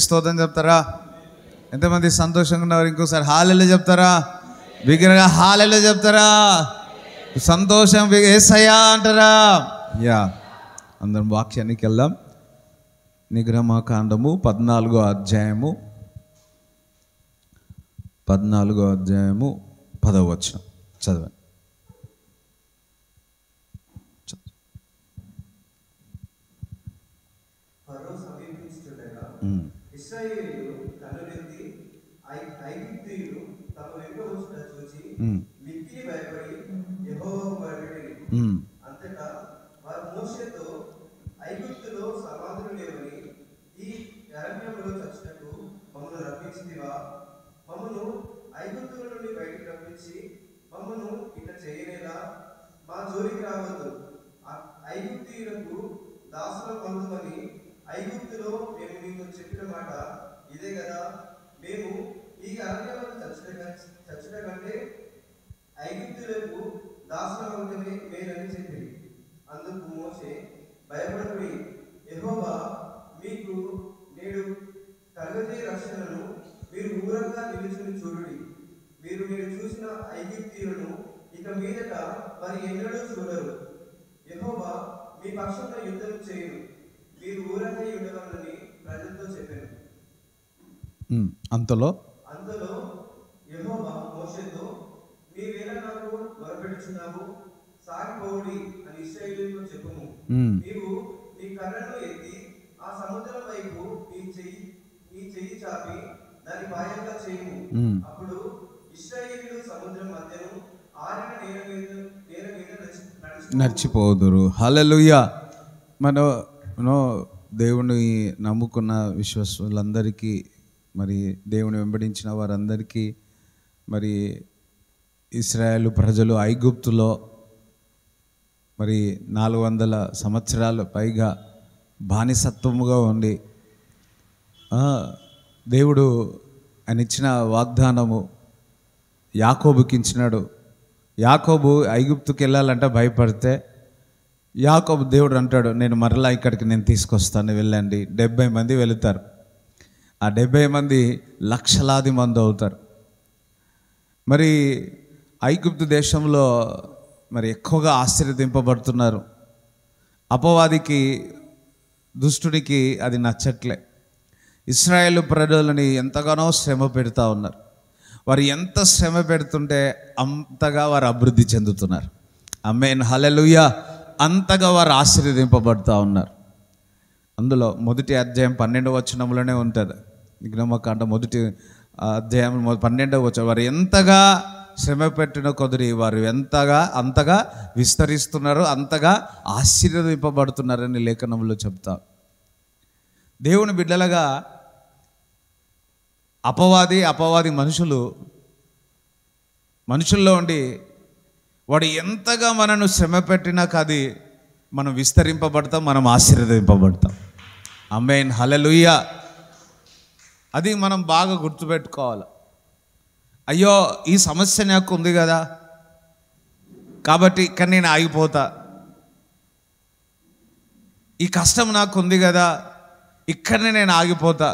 స్తోత్రం చెప్తారా? ఎంతమంది సంతోషంగా ఉన్నారు? ఇంకోసారి హల్లెలూయా చెప్తారా? బిగ్గరగా హల్లెలూయా చెప్తారా? సంతోషం యేసయ్యా అంటారా? యా, అందరం వాక్యానికి వెళ్దాం. నిర్గమకాండము 14వ అధ్యాయము 10వ వచనం చదవండి. ఇశ్రాయేలీయులు కన్నులెత్తి ఐగుప్తీయులు తమ వెనుక వచ్చుట చూచి మిక్కిలి భయపడి యెహోవాకు మొరపెట్టిరి. అంతటా వారు మోషేతో, ఐగుప్తులో సమాధులు లేవని ఈ అరణ్యములో చచ్చుటకు మమ్మను రప్పించితివా? మమ్మను ఐగుప్తుల నుండి బయటికి రప్పించి మమ్మను ఇట్లా చేయలేదా? మా జోలికి రావద్దు, ఐగుప్తీయులకు దాసుల పొందుమని ఐగుప్తులో మేము నీకు చెప్పిన మాట ఇదే కదా. మేము ఈ అరణ్యంలో చచ్చుట కంటే ఐగుప్తులకు దాసుల వంకమే మేలని చెప్పింది. అందుకు మోషే, భయపడకుడి, యెహోవా మీకు నేడు కలుగజే రక్షణను మీరు ఊరంగా నిలుచుని చూడుడి. మీరు చూసిన ఐగుప్తీయులను ఇక మీదట మరి ఎన్నడూ చూడరు. యెహోవా మీ పక్షంలో యుద్ధం చేయరు, మీరు ఊరంగా ఉండవాలని ప్రజలతో చెప్పారు. అంతలో యెహోవా మోషేతో, నీవేళ నాకు మొరపెట్టుచున్నావు, సాగిపోవుడి అని ఇశ్రాయేలీయులతో చెప్పుము. నీవు నీ కర్రను ఎత్తి ఆ సముద్రం వైపు నీ చెయ్యి చాపి దాని పాయంగా చేయుము. అప్పుడు ఇశ్రాయేలీయులు సముద్రం మధ్యను ఆరిన నేల మీద నడిచిపోదురు. హల్లెలూయా. మనం దేవుని నమ్ముకున్న విశ్వాసులందరికీ, మరి దేవుని వెంబడించిన వారందరికీ, మరి ఇశ్రాయేలు ప్రజలు ఐగుప్తులో మరి 400 సంవత్సరాలు పైగా బానిసత్వముగా ఉండి దేవుడు ఆయన ఇచ్చిన వాగ్దానము యాకోబుకి ఇచ్చినాడు. యాకోబు ఐగుప్తుకి వెళ్ళాలంటే భయపడితే యాకోబు దేవుడు అంటాడు, నేను మరలా ఇక్కడికి నేను తీసుకొస్తాను, వెళ్ళండి. 70 మంది వెళుతారు. ఆ 70 మంది లక్షలాది మంది అవుతారు. మరి ఐగుప్తు దేశంలో మరి ఎక్కువగా ఆశీర్వదింపబడుతున్నారు. అపవాదికి, దుష్టుడికి అది నచ్చట్లే. ఇశ్రాయేలు ప్రజలని ఎంతగానో శ్రమ పెడతా ఉన్నారు. వారు ఎంత శ్రమ పెడుతుంటే అంతగా వారు అభివృద్ధి చెందుతున్నారు. ఆమేన్, హల్లెలూయా. అంతగా వారు ఆశీర్వదింపబడుతూ ఉన్నారు. అందులో మొదటి అధ్యాయం 12వ వచనంలోనే ఉంటుంది. నిర్గమకాండ మొదటి అధ్యాయం 12వ వచనం, వారు ఎంతగా శ్రమ పెట్టిన కొద్ది వారు అంతగా విస్తరిస్తున్నారు, అంతగా ఆశీర్వదింపబడుతున్నారని లేఖనంలో చెప్తా. దేవుని బిడ్డలుగా అపవాది మనుషుల్లో ఉండి వాడు ఎంతగా మనను శ్రమ పెట్టినా కాదు, మనం విస్తరింపబడతాం, మనం ఆశీర్వదింపబడతాం. ఆమేన్, హల్లెలూయా. అది మనం బాగా గుర్తుపెట్టుకోవాలి. అయ్యో, ఈ సమస్య నాకు ఉంది కదా, కాబట్టి ఇక్కడ నేను ఆగిపోతా. ఈ కష్టం నాకు ఉంది కదా, ఇక్కడనే నేను ఆగిపోతా.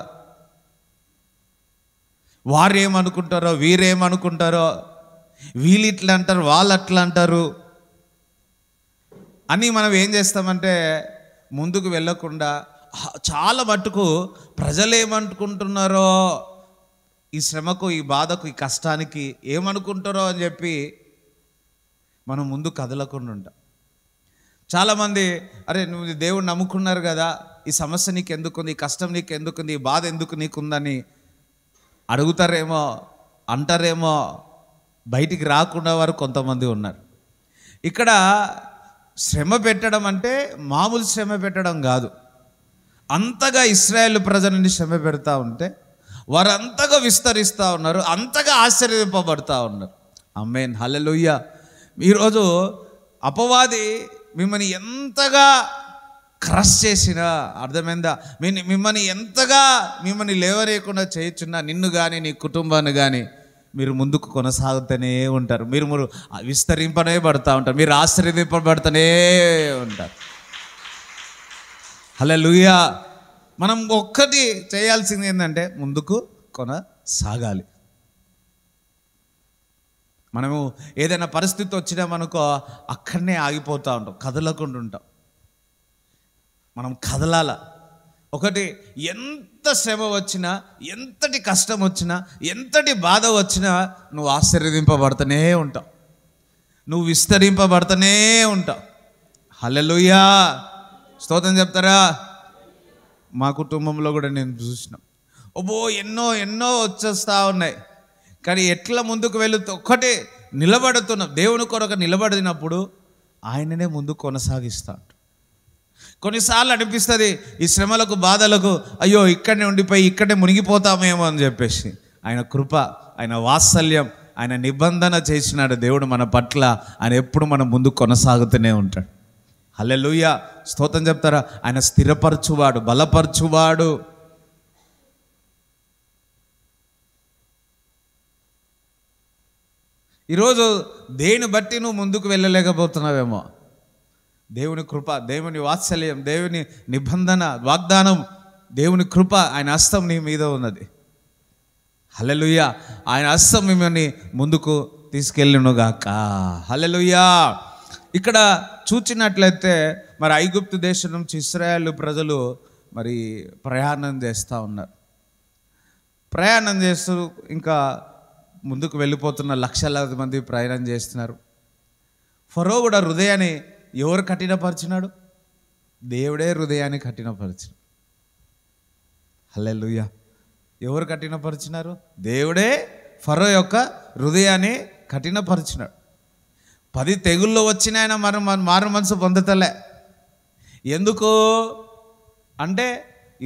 వారు ఏమనుకుంటారో, వీరేమనుకుంటారో, వీళ్ళు ఇట్లా అంటారు, వాళ్ళు అట్లా అంటారు అని మనం ఏం చేస్తామంటే ముందుకు వెళ్ళకుండా చాలా మట్టుకు ప్రజలు ఏమనుకుంటున్నారో, ఈ శ్రమకు, ఈ బాధకు, ఈ కష్టానికి ఏమనుకుంటారో అని చెప్పి మనం ముందు కదలకుండా ఉంటాం. చాలామంది, అరే నువ్వు దేవుడు నమ్ముకున్నారు కదా, ఈ సమస్య నీకు ఎందుకుంది, ఈ కష్టం నీకు ఎందుకుంది, ఈ బాధ ఎందుకు నీకుందని అడుగుతారేమో, అంటారేమో. బయటికి రాకుండా వారు కొంతమంది ఉన్నారు. ఇక్కడ శ్రమ పెట్టడం అంటే మామూలు శ్రమ పెట్టడం కాదు. అంతగా ఇశ్రాయేలు ప్రజలని శ్రమ పెడతా ఉంటే వారు అంతగా విస్తరిస్తూ ఉన్నారు, అంతగా ఆశ్చర్యపడుతూ ఉన్నారు. ఆమేన్, హల్లెలూయా. ఈరోజు అపవాది మిమ్మల్ని ఎంతగా క్రష్ చేసినా, అర్థమైందా, మిమ్మల్ని ఎంతగా లేవరేయకుండా చేయొచ్చున్నా, నిన్ను కానీ నీ కుటుంబాన్ని కానీ మీరు ముందుకు కొనసాగుతూనే ఉంటారు. మీరు విస్తరింపనే పడుతూ ఉంటారు, మీరు ఆశీర్వదింపబడుతూనే ఉంటారు. హల్లెలూయా. మనం ఒక్కటి చేయాల్సింది ఏంటంటే ముందుకు కొనసాగాలి. మనము ఏదైనా పరిస్థితి వచ్చినా మనకు అక్కడనే ఆగిపోతూ ఉంటాం, కదలకుండా ఉంటాం. మనం కదలాల. ఒకటి, ఎంత శ్రమ వచ్చినా, ఎంతటి కష్టం వచ్చినా, ఎంతటి బాధ వచ్చినా నువ్వు ఆశీర్వదింపబడుతూనే ఉంటావు, నువ్వు విస్తరింపబడుతూనే ఉంటావు. హల్లెలూయా, స్తోత్రం చెప్తారా? మా కుటుంబంలో కూడా నేను చూసిన ఎన్నో వచ్చేస్తూ ఉన్నాయి. కానీ ఎట్లా ముందుకు వెళుతూ ఒక్కటే నిలబడుతున్నాం, దేవుని కొరకు నిలబడినప్పుడు ఆయననే ముందుకు కొనసాగిస్తాడు. కొన్నిసార్లు అనిపిస్తుంది ఈ శ్రమలకు బాధలకు, అయ్యో ఇక్కడనే ఉండిపోయి ఇక్కడే మునిగిపోతామేమో అని చెప్పేసి. ఆయన కృప, ఆయన వాత్సల్యం, ఆయన నిబంధన చేసినాడు దేవుడు మన పట్ల. ఆయన ఎప్పుడు మనం ముందుకు కొనసాగుతూనే ఉంటాడు. హల్లెలూయా, స్తోత్రం చెప్తారా? ఆయన స్థిరపరచువాడు, బలపరచువాడు. ఈరోజు దేని బట్టి నువ్వు ముందుకు వెళ్ళలేకపోతున్నావేమో, దేవుని కృప, దేవుని వాత్సల్యం, దేవుని నిబంధన, వాగ్దానం, దేవుని కృప, ఆయన హస్తం నీ మీద ఉన్నది. హల్లెలూయా, ఆయన హస్తం మిమ్మల్ని ముందుకు తీసుకెళ్ళునుగాక. హల్లెలూయా. ఇక్కడ చూచినట్లయితే మరి ఐగుప్తు దేశం నుంచి ఇశ్రాయేలు ప్రజలు మరి ప్రయాణం చేస్తూ ఉన్నారు. ప్రయాణం చేస్తూ ఇంకా ముందుకు వెళ్ళిపోతున్న లక్షలాది మంది ప్రయాణం చేస్తున్నారు. ఫరో కూడా హృదయాన్ని ఎవరు కఠినపరిచినాడు? దేవుడే హృదయాన్ని కఠినపరిచినాడు. హల్లెలూయా. ఎవరు కఠినపరిచినారు? దేవుడే ఫరో యొక్క హృదయాన్ని కఠినపరిచినాడు. 10 తెగుళ్ళు వచ్చిన ఆయన మారు మనసు పొందుతలే. ఎందుకు అంటే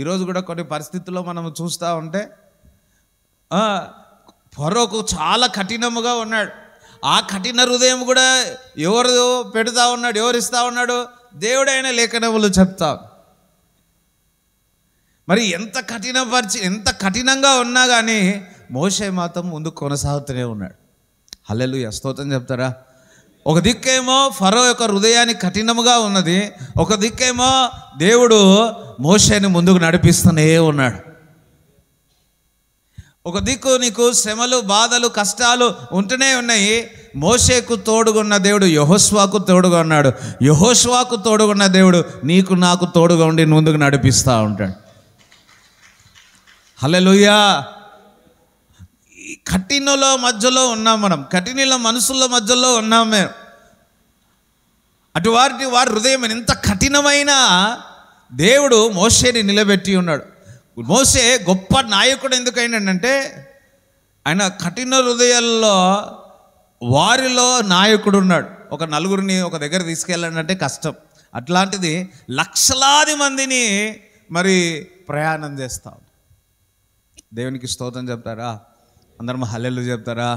ఈరోజు కూడా కొన్ని పరిస్థితుల్లో మనం చూస్తూ ఉంటే ఫరోకు చాలా కఠినముగా ఉన్నాడు. ఆ కఠిన హృదయం కూడా ఎవరు పెడతా ఉన్నాడు, ఎవరు ఇస్తూ ఉన్నాడు? దేవుడైన లేఖనములు చెప్తా. మరి ఎంత కఠినంగా ఉన్నా కానీ మోషే మాత్రం ముందుకు కొనసాగుతూనే ఉన్నాడు. హల్లెలూయా, స్తోత్రం చెప్తారా? ఒక దిక్కేమో ఫరో యొక్క హృదయాన్ని కఠినముగా ఉన్నది, ఒక దిక్కేమో దేవుడు మోషేని ముందుకు నడిపిస్తూనే ఉన్నాడు. ఒక దిక్కు నీకు శ్రమలు, బాధలు, కష్టాలు ఉంటూనే ఉన్నాయి. మోషేకు తోడుగున్న దేవుడు యెహోషువకు తోడుగా ఉన్నాడు. యెహోషువకు తోడుగున్న దేవుడు నీకు నాకు తోడుగా ఉండి ముందుకు నడిపిస్తూ ఉంటాడు. హల్లెలూయా. కఠినల మధ్యలో ఉన్నాం మనం, కఠినల మనసుల మధ్యలో ఉన్నాం మేము. అటువంటి వారి హృదయం ఎంత కఠినమైన దేవుడు మోషేని నిలబెట్టి ఉన్నాడు. మోషే గొప్ప నాయకుడు ఎందుకైనాడంటే ఆయన కఠిన హృదయాల్లో వారిలో నాయకుడు ఉన్నాడు. ఒక నలుగురిని ఒక దగ్గర తీసుకెళ్ళాలంటే కష్టం, అట్లాంటిది లక్షలాది మందిని మరి ప్రయాణం చేస్తాం. దేవునికి స్తోత్రం చెప్తారా? అందరం హల్లెలూయా చెప్తారా?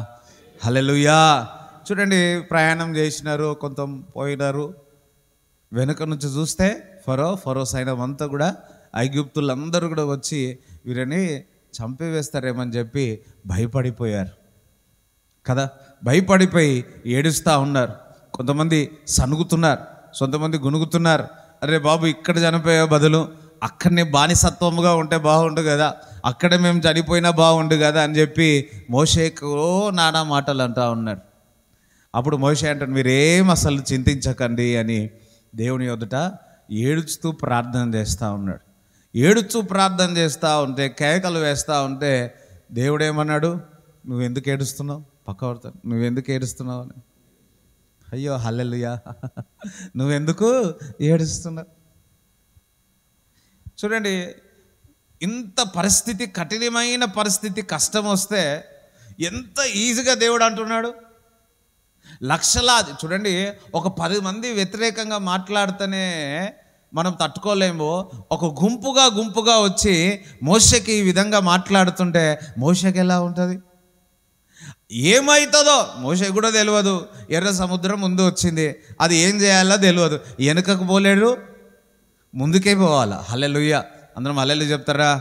హల్లెలూయా. చూడండి, ప్రయాణం చేసినారు, కొంత పోయినారు. వెనుక నుంచి చూస్తే ఫరో సైన్యం అంతా కూడా, ఐగుప్తులందరూ కూడా వచ్చి వీరిని చంపివేస్తారేమని చెప్పి భయపడిపోయారు కదా. భయపడిపోయి ఏడుస్తూ ఉన్నారు. కొంతమంది సనుగుతున్నారు, కొంతమంది గునుగుతున్నారు. అరే బాబు, ఇక్కడ చనిపోయే బదులు అక్కడనే బానిసత్వముగా ఉంటే బాగుండు కదా, అక్కడే మేము చనిపోయినా బాగుండు కదా అని చెప్పి మోషేకు నానా మాటలు అంటూ ఉన్నారు. అప్పుడు మోషే అంటాడు, మీరేం అసలు చింతించకండి అని దేవుని ఎదుట ఏడుస్తూ ప్రార్థన చేస్తూ ఉన్నాడు. ఏడుస్తూ ప్రార్థన చేస్తూ ఉంటే, కేకలు వేస్తూ ఉంటే దేవుడేమన్నాడు? నువ్వెందుకు ఏడుస్తున్నావు? పక్కపడతాను, నువ్వెందుకు ఏడుస్తున్నావు అని. అయ్యో హల్లెలూయా, నువ్వెందుకు ఏడుస్తున్నావు? చూడండి, ఇంత పరిస్థితి, కఠినమైన పరిస్థితి, కష్టం వస్తే ఎంత ఈజీగా దేవుడు అంటున్నాడు. లక్షలాది, చూడండి, ఒక 10 మంది వ్యతిరేకంగా మాట్లాడితేనే మనం తట్టుకోలేము. ఒక గుంపుగా వచ్చి మోషేకి ఈ విధంగా మాట్లాడుతుంటే మోషేకి ఎలా ఉంటుంది? ఏమవుతుందో మోషే కూడా తెలియదు. ఎర్ర సముద్రం ముందు వచ్చింది, అది ఏం చేయాలో తెలియదు. వెనుకకు పోలేడు, ముందుకే పోవాలా. హల్లెలూయా, అందరం హల్లెలూయా చెప్తారా?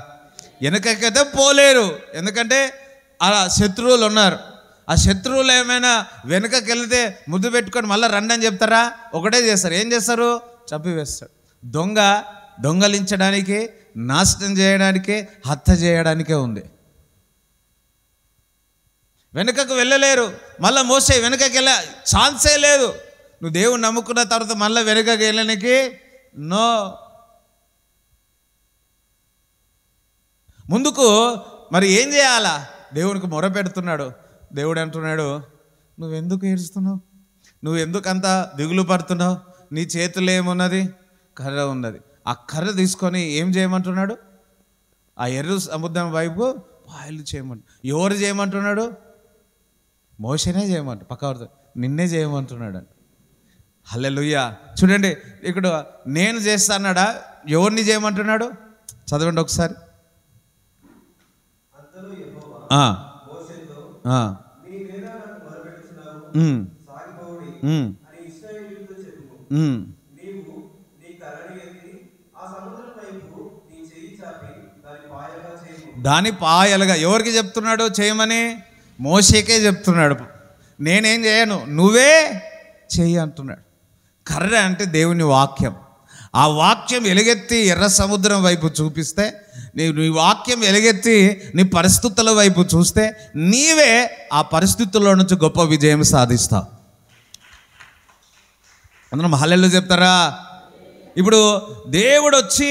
వెనుకకైతే పోలేరు, ఎందుకంటే ఆ శత్రువులు ఉన్నారు. ఆ శత్రువులు ఏమైనా వెనుకకి వెళితే ముద్దు పెట్టుకొని మళ్ళీ రండి అని చెప్తారా? ఒకటే చేస్తారు. ఏం చేస్తారు? చంపివేస్తాడు. దొంగలించడానికి నాశనం చేయడానికే, హత్య చేయడానికే ఉంది. వెనుకకు వెళ్ళలేరు. మళ్ళీ మోసే వెనుకకి వెళ్ళే ఛాన్సే లేదు. నువ్వు దేవుని నమ్ముకున్న తర్వాత మళ్ళీ వెనుకకి వెళ్ళడానికి నో. ముందుకు మరి ఏం చేయాలా? దేవునికి మొర పెడుతున్నాడు. దేవుడు అంటున్నాడు, నువ్వెందుకు ఏడుస్తున్నావు? నువ్వెందుకు అంత దిగులు పడుతున్నావు? నీ చేతుల్లో ఏమున్నది? కర్ర ఉన్నది. ఆ కర్ర తీసుకొని ఏం చేయమంటున్నాడు? ఆ ఎర్ర సముద్రం వైపు పాయలు చేయమంటు. ఎవరు చేయమంటున్నాడు? మోషేనే చేయమంట. పక్కవారితో నిన్నే చేయమంటున్నాడు. హల్లెలూయా. చూడండి, ఇక్కడ నేను చేస్తా అన్నాడా? ఎవరిని చేయమంటున్నాడు? చదవండి ఒకసారి. దాని పాయలుగా ఎవరికి చెప్తున్నాడు చేయమని? మోషేకే చెప్తున్నాడు. నేనేం చేయను, నువ్వే చెయ్యి అంటున్నాడు. కర్ర అంటే దేవుని వాక్యం. ఆ వాక్యం ఎలుగెత్తి ఎర్ర సముద్రం వైపు చూపిస్తే, నీ వాక్యం ఎలుగెత్తి నీ పరిస్థితుల వైపు చూస్తే నీవే ఆ పరిస్థితుల్లో నుంచి గొప్ప విజయం సాధిస్తావు. అందరం హల్లెలూయా చెప్తారా? ఇప్పుడు దేవుడు వచ్చి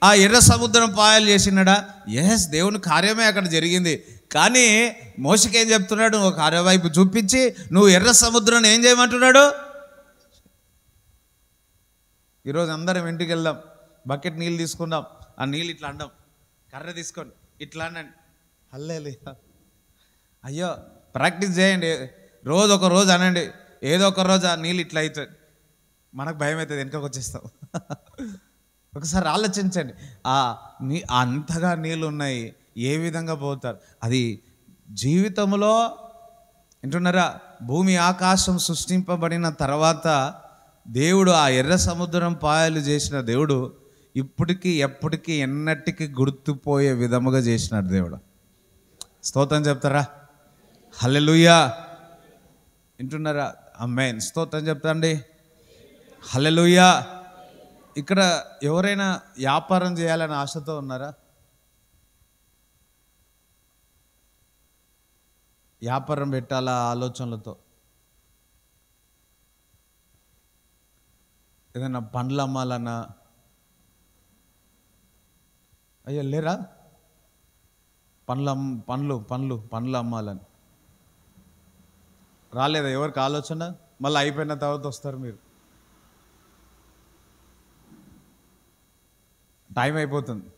ఆ ఎర్ర సముద్రం పాయలు చేసినాడా? ఎస్, దేవుని కార్యమే అక్కడ జరిగింది. కానీ మోషేకి ఏం చెప్తున్నాడు? నువ్వు కార్య వైపు చూపించి నువ్వు ఎర్ర సముద్రం ఏం చేయమంటున్నాడు? ఈరోజు అందరం ఇంటికి వెళ్దాం, బకెట్ నీళ్ళు తీసుకుందాం, ఆ నీళ్ళు ఇట్లా అందాం, కర్ర తీసుకోండి ఇట్లా అనండి. హల్లెలూయా. అయ్యో, ప్రాక్టీస్ చేయండి. రోజు ఒక రోజు అనండి. ఏదో ఒక రోజు ఆ నీళ్ళు ఇట్లా అవుతుంది, మనకు భయం అవుతుంది, వెనుకకు వచ్చేస్తాం. ఒకసారి ఆలోచించండి. అంతగా నీళ్ళు ఉన్నాయి, ఏ విధంగా పోతారు? అది జీవితంలో వింటున్నారా? భూమి ఆకాశం సృష్టింపబడిన తర్వాత దేవుడు ఆ ఎర్ర సముద్రం పాయలు చేసిన దేవుడు ఇప్పటికీ ఎప్పటికీ ఎన్నటికీ గుర్తుపోయే విధముగా చేసినాడు దేవుడు. స్తోత్రం చెప్తారా? హల్లెలూయా. వింటున్నారా? ఆమేన్. స్తోత్రం చెప్తాండి. హల్లెలూయా. ఇక్కడ ఎవరైనా వ్యాపారం చేయాలని ఆశతో ఉన్నారా? వ్యాపారం పెట్టాలా ఆలోచనలతో, ఏదైనా పండ్లు అమ్మాలన్నా, అయ్యో లేరా? పండ్లు అమ్మాలని రాలేదా ఎవరికి ఆలోచన? మళ్ళీ అయిపోయిన తర్వాత వస్తారు మీరు, టైం అయిపోతుంది.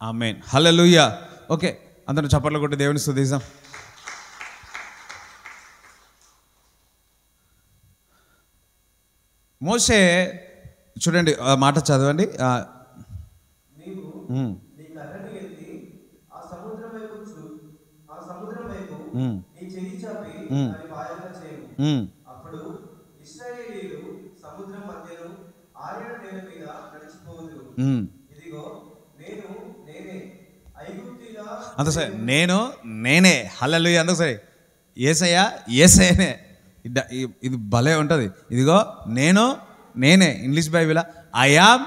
ఆమేన్. హల్లెలూయా. ఓకే, అందరూ చప్పట్లు కొట్టి దేవుని స్తుతిద్దాం. మోషే చూడండి, ఆ మాట చదవండి. అంత సరే, నేనే. హల్లెలూయా. అందుకు సరే, ఏసయ్యనే. ఇది భలే ఉంటుంది. ఇదిగో నేనే. English Bible I am.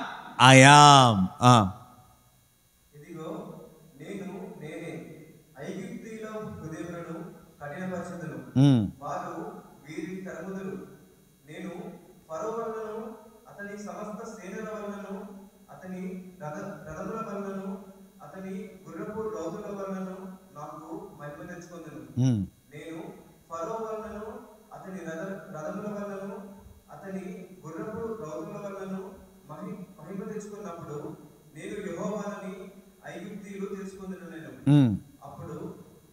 అప్పుడు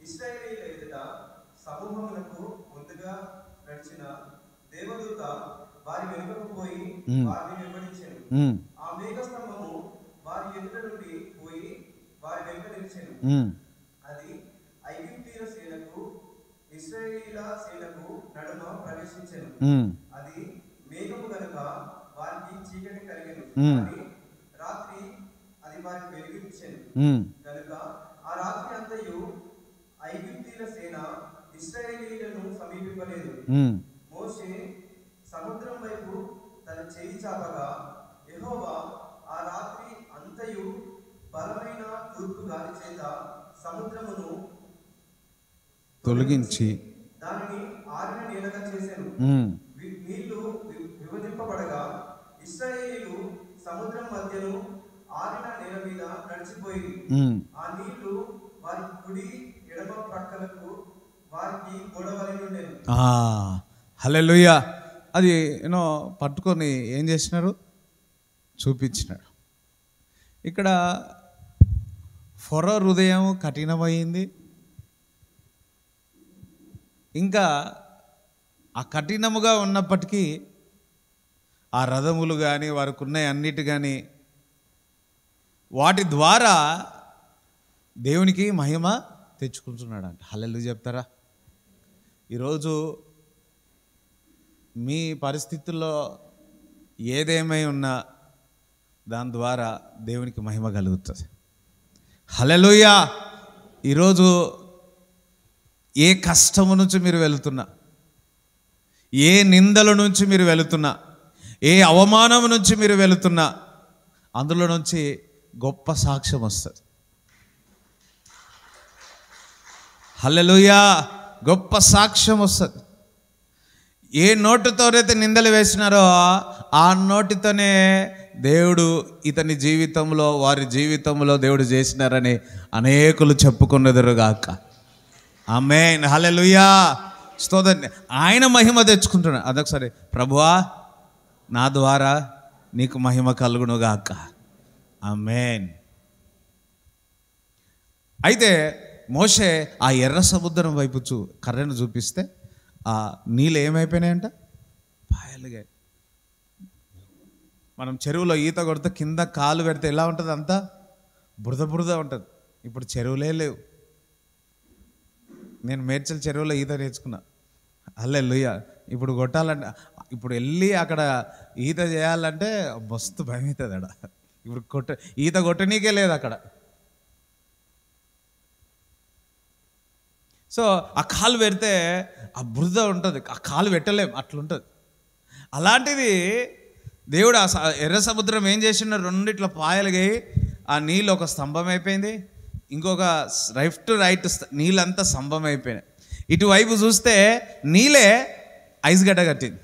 ఇశ్రాయేలీయుల ఎదుట సమూహమునకు ముందుగా నడిచిన దేవదూత వారి వెనుకకు పోయి వారిని వెంబడించెను. ఆ మేఘస్తంభము వారి ఎదుట నుండి పోయి వారి వెనుక నిలిచెను. అది ఐగుప్తీయుల సేనకు ఇశ్రాయేలీయుల సేనకు నడుమ ప్రవేశించెను. అది మేఘము గనుక వారికి చీకటి కలిగెను, కానీ రాత్రి అది వారికి వెలుగునిచ్చెను. కనుక ఆ రాత్రి అంతయు ఐగుప్తీయుల సేన ఇశ్రాయేలీయులను సమీపింపలేదు. మోషే సముద్రం వైపు తన చేయి చాపగా యెహోవా ఆ రాత్రి బలమైన తూర్పు గాలి చేత సముద్రమును తొలగించి దానిని ఆరిన నేలగా చేశాను. నీళ్లు విభజింపబడగా ఇశ్రాయేలీయులు సముద్రం మధ్యను ఆరిన నేల మీద నడిచిపోయి ఆ నీళ్లు వారి కుడి ఎడమ ప్రక్కలకు వారికి గొడవలి ఉండేది. హల్లెలూయా. అది పట్టుకొని ఏం చేసినారు, చూపించినాడు. ఇక్కడ ఫరో హృదయం కఠినమైంది. ఇంకా ఆ కఠినముగా ఉన్నప్పటికీ ఆ రథములు కానీ వారికి ఉన్నాయి అన్నిటి కానీ వాటి ద్వారా దేవునికి మహిమ తెచ్చుకుంటున్నాడంట. హల్లెలూయా చెప్తారా? ఈరోజు మీ పరిస్థితుల్లో ఏదేమై ఉన్నా దాని ద్వారా దేవునికి మహిమ కలుగుతుంది. హల్లెలూయా. ఈరోజు ఏ కష్టము నుంచి మీరు వెళుతున్నా, ఏ నిందల నుంచి మీరు వెళుతున్నా, ఏ అవమానం నుంచి మీరు వెళుతున్నా, అందులో నుంచి గొప్ప సాక్ష్యం వస్తుంది. హల్లెలూయా. గొప్ప సాక్ష్యం వస్తుంది. ఏ నోటితోనైతే నిందలు వేసినారో ఆ నోటితోనే దేవుడు ఇతని జీవితంలో, వారి జీవితంలో దేవుడు చేసినారని అనేకులు చెప్పుకున్నదురుగాక. ఆమేన్. హల్లెలూయా. స్తోత్రం. ఆయన మహిమ తెచ్చుకుంటున్నాడు. అదొకసారి, ప్రభువా నా ద్వారా నీకు మహిమ కలుగునుగాక. ఆమేన్. అయితే మోషే ఆ ఎర్ర సముద్రం వైపు కర్రను చూపిస్తే ఆ నీళ్ళు ఏమైపోయినాయంట, పాయలుగా. మనం చెరువులో ఈత కొడితే కింద కాలు పెడితే ఎలా ఉంటుంది, అంతా బురద బురద ఉంటుంది. ఇప్పుడు చెరువులే లేవు. నేను మేడ్చల్ చెరువులో ఈత నేర్చుకున్నా. హల్లెలూయా. ఇప్పుడు కొట్టాలంటే, ఇప్పుడు వెళ్ళి అక్కడ ఈత చేయాలంటే మస్తు భయం అవుతుంది. అక్కడ ఇప్పుడు ఈత కొట్టనీకే లేదు అక్కడ. సో ఆ కాలు పెడితే ఆ బురద ఉంటుంది, ఆ కాలు పెట్టలేం, అట్లుంటుంది. అలాంటిది దేవుడు ఆ ఎర్ర సముద్రం ఏం చేసిన, రెండిట్ల పాయలుగా ఆ నీళ్ళు ఒక స్తంభం అయిపోయింది, ఇంకొక రైట్ టు రైట్ నీళ్ళంతా స్తంభం అయిపోయినాయి. ఇటువైపు చూస్తే నీళ్ళే ఐస్ గడ్డ కట్టింది,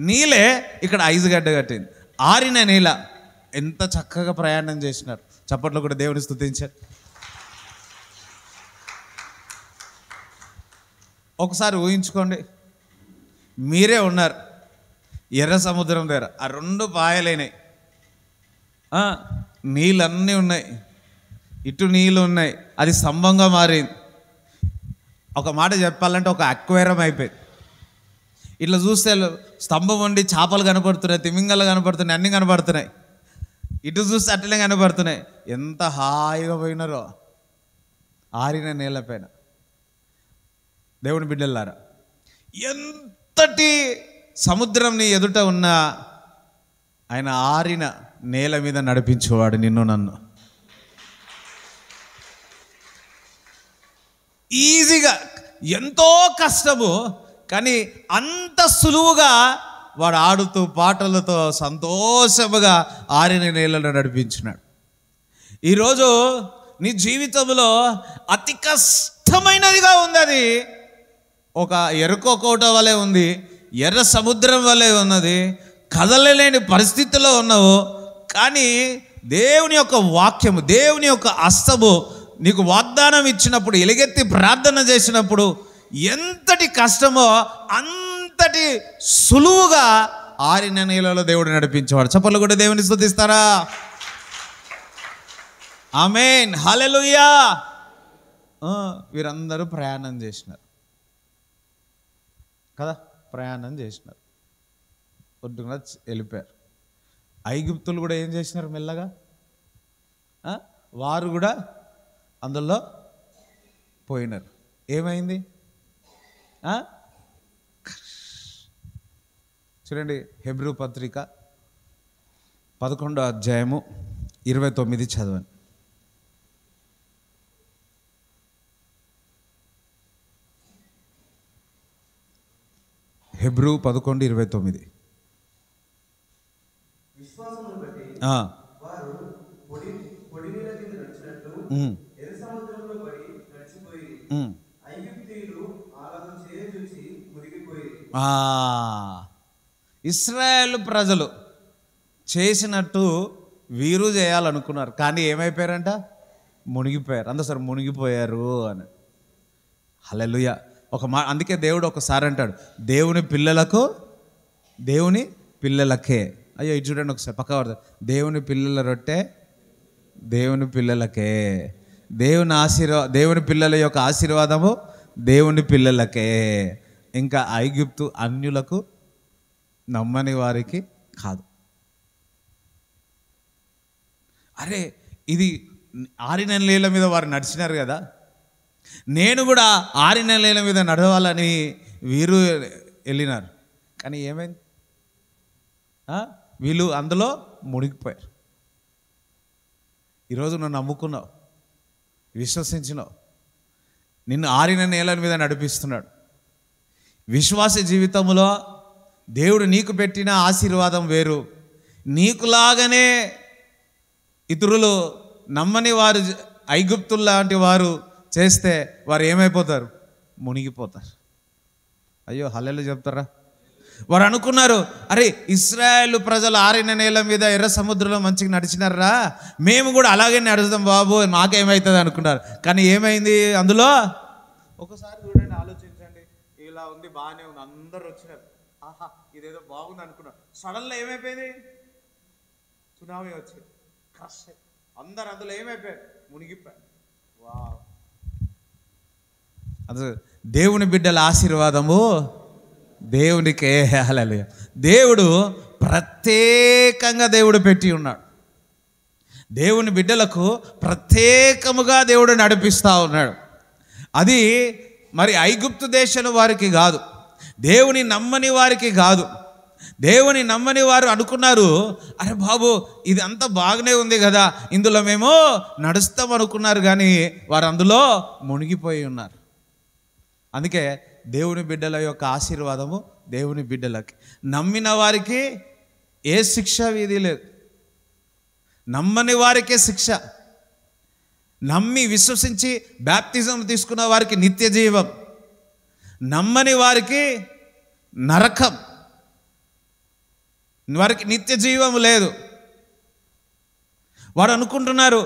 నీళ్ళే ఇక్కడ ఐస్ గడ్డ కట్టింది. ఆరిన నీళ్ళ ఎంత చక్కగా ప్రయాణం చేసినారు. చప్పట్లో కూడా దేవుని స్తుతించారు. ఒకసారి ఊహించుకోండి, మీరే ఉన్నారు ఎర్ర సముద్రం దగ్గర, ఆ రెండు పాయలైనాయి, నీళ్ళన్నీ ఉన్నాయి, ఇటు నీళ్ళు ఉన్నాయి, అది స్తంభంగా మారింది. ఒక మాట చెప్పాలంటే ఒక అక్వేరియం అయిపోయింది. ఇట్లా చూస్తే స్తంభం ఉండి చేపలు కనపడుతున్నాయి, తిమింగలు కనపడుతున్నాయి, అన్నీ కనపడుతున్నాయి. ఇటు చూస్తే అట్లనే కనపడుతున్నాయి. ఎంత హాయిగా పోయినారో ఆరిన నేలపైన. దేవుని బిడ్డలారా, ఎంతటి సముద్రం నీ ఎదుట ఉన్నా ఆయన ఆరిన నేల మీద నడిపించేవాడు నిన్ను నన్ను. ఈజీగా, ఎంతో కష్టము కానీ అంత సులువుగా వాడు ఆడుతూ పాటలతో సంతోషముగా ఆరిన నేలను నడిపించినాడు. ఈరోజు నీ జీవితంలో అతి కష్టమైనదిగా ఉంది, అది ఒక ఎరుకో కోట వలె ఉంది, ఎర్ర సముద్రం వలె ఉన్నది, కదలలేని పరిస్థితిలో ఉన్నావు. కానీ దేవుని యొక్క వాక్యము, దేవుని యొక్క హస్తము నీకు వాగ్దానం ఇచ్చినప్పుడు, ఎలుగెత్తి ప్రార్థన చేసినప్పుడు ఎంతటి కష్టమో అంతటి సులువుగా ఆరిన నీళ్ళలో దేవుడు నడిపించేవాడు. చప్పట్లు కూడా దేవుని స్తుతిస్తారా? ఆమేన్. హల్లెలూయా. వీరందరూ ప్రయాణం చేసినారు కదా, ప్రయాణం చేసినారు, ఒడ్డున వెళ్ళిపోయారు. ఐగుప్తులు కూడా ఏం చేసినారు, మెల్లగా వారు కూడా అందులో పోయినారు. ఏమైంది చూడండి, హెబ్రూ పత్రిక 11వ అధ్యాయము 29 చదవండి. హెబ్రూ 11:29. విశ్వాసమును బట్టి వారు పొడి నీళ్ళ కింద ఉమ్, ఎర్ర సముద్రంలో పడి నడిచిపోయి ఉమ్. ఐగుప్తీయులు ఆలతో చేసి మునిగిపోయి. ఇశ్రాయేలు ప్రజలు చేసినట్టు వీరు చేయాలనుకున్నారు, కానీ ఏమైపోయారంట? మునిగిపోయారు. అందరూ మునిగిపోయారు అని. హల్లెలూయా. అందుకే దేవుడు ఒకసారి అంటాడు, దేవుని పిల్లలకే. అయ్యో ఇది చూడండి ఒకసారి పక్క పడతాడు. దేవుని పిల్లల రొట్టె దేవుని పిల్లలకే. దేవుని పిల్లల యొక్క ఆశీర్వాదము దేవుని పిల్లలకే. ఇంకా ఐగుప్తు అన్యులకు, నమ్మని వారికి కాదు. అరే ఇది ఆరిన నేల మీద వారు నడిచినారు కదా, నేను కూడా ఆరిన నేల మీద నడవాలని వీరు వెళ్ళినారు. కానీ ఏమైంది? వీళ్ళు అందులో మునిగిపోయారు. ఈరోజు నువ్వు నమ్ముకున్నావు, విశ్వసించినావు, నిన్ను ఆరిన నేల మీద నడిపిస్తున్నాడు. విశ్వాస జీవితంలో దేవుడు నీకు పెట్టిన ఆశీర్వాదం వేరు. నీకులాగానే ఇతరులు నమ్మని వారు, ఐగుప్తులు లాంటి వారు చేస్తే వారు ఏమైపోతారు? మునిగిపోతారు. అయ్యో హల్లెలూయా చెప్తారా? వారు అనుకున్నారు, అరే ఇశ్రాయేలు ప్రజలు ఆరిన నేల మీద ఎర్ర సముద్రంలో మంచిగా నడిచినారా, మేము కూడా అలాగే నడుస్తాం బాబు, మాకేమవుతుంది అనుకున్నారు. కానీ ఏమైంది అందులో? ఒకసారి చూడండి, ఆలోచించండి. ఇలా ఉంది, బాగానే ఉంది, అందరు వచ్చినారు, ఆహా ఇదేదో బాగుంది అనుకున్నారు. సడన్లో ఏమైపోయింది? సునామీ వచ్చింది, క్రష్. అందరు అందులో ఏమైపోయారు? మునిగిపోయారు. వావ్. అది దేవుని బిడ్డల ఆశీర్వాదము దేవునికే. హల్లెలూయా. దేవుడు ప్రత్యేకంగా దేవుడు పెట్టి ఉన్నాడు. దేవుని బిడ్డలకు ప్రత్యేకముగా దేవుడు నడిపిస్తూ ఉన్నాడు. అది మరి ఐగుప్తు దేశం వారికి కాదు, దేవుని నమ్మని వారికి కాదు. దేవుని నమ్మని వారు అనుకున్నారు, అరే బాబు ఇది అంతా బాగానే ఉంది కదా, ఇందులో మేము నడుస్తాం అనుకున్నారు. కానీ వారు అందులో మునిగిపోయి ఉన్నారు. అందుకే దేవుని బిడ్డల యొక్క ఆశీర్వాదము దేవుని బిడ్డలకి. నమ్మిన వారికి ఏ శిక్ష విధి లేదు, నమ్మని వారికే శిక్ష. నమ్మి విశ్వసించి బాప్తిజం తీసుకున్న వారికి నిత్య జీవం, నమ్మని వారికి నరకం, వారికి నిత్య జీవం లేదు. వారు అనుకుంటున్నారు,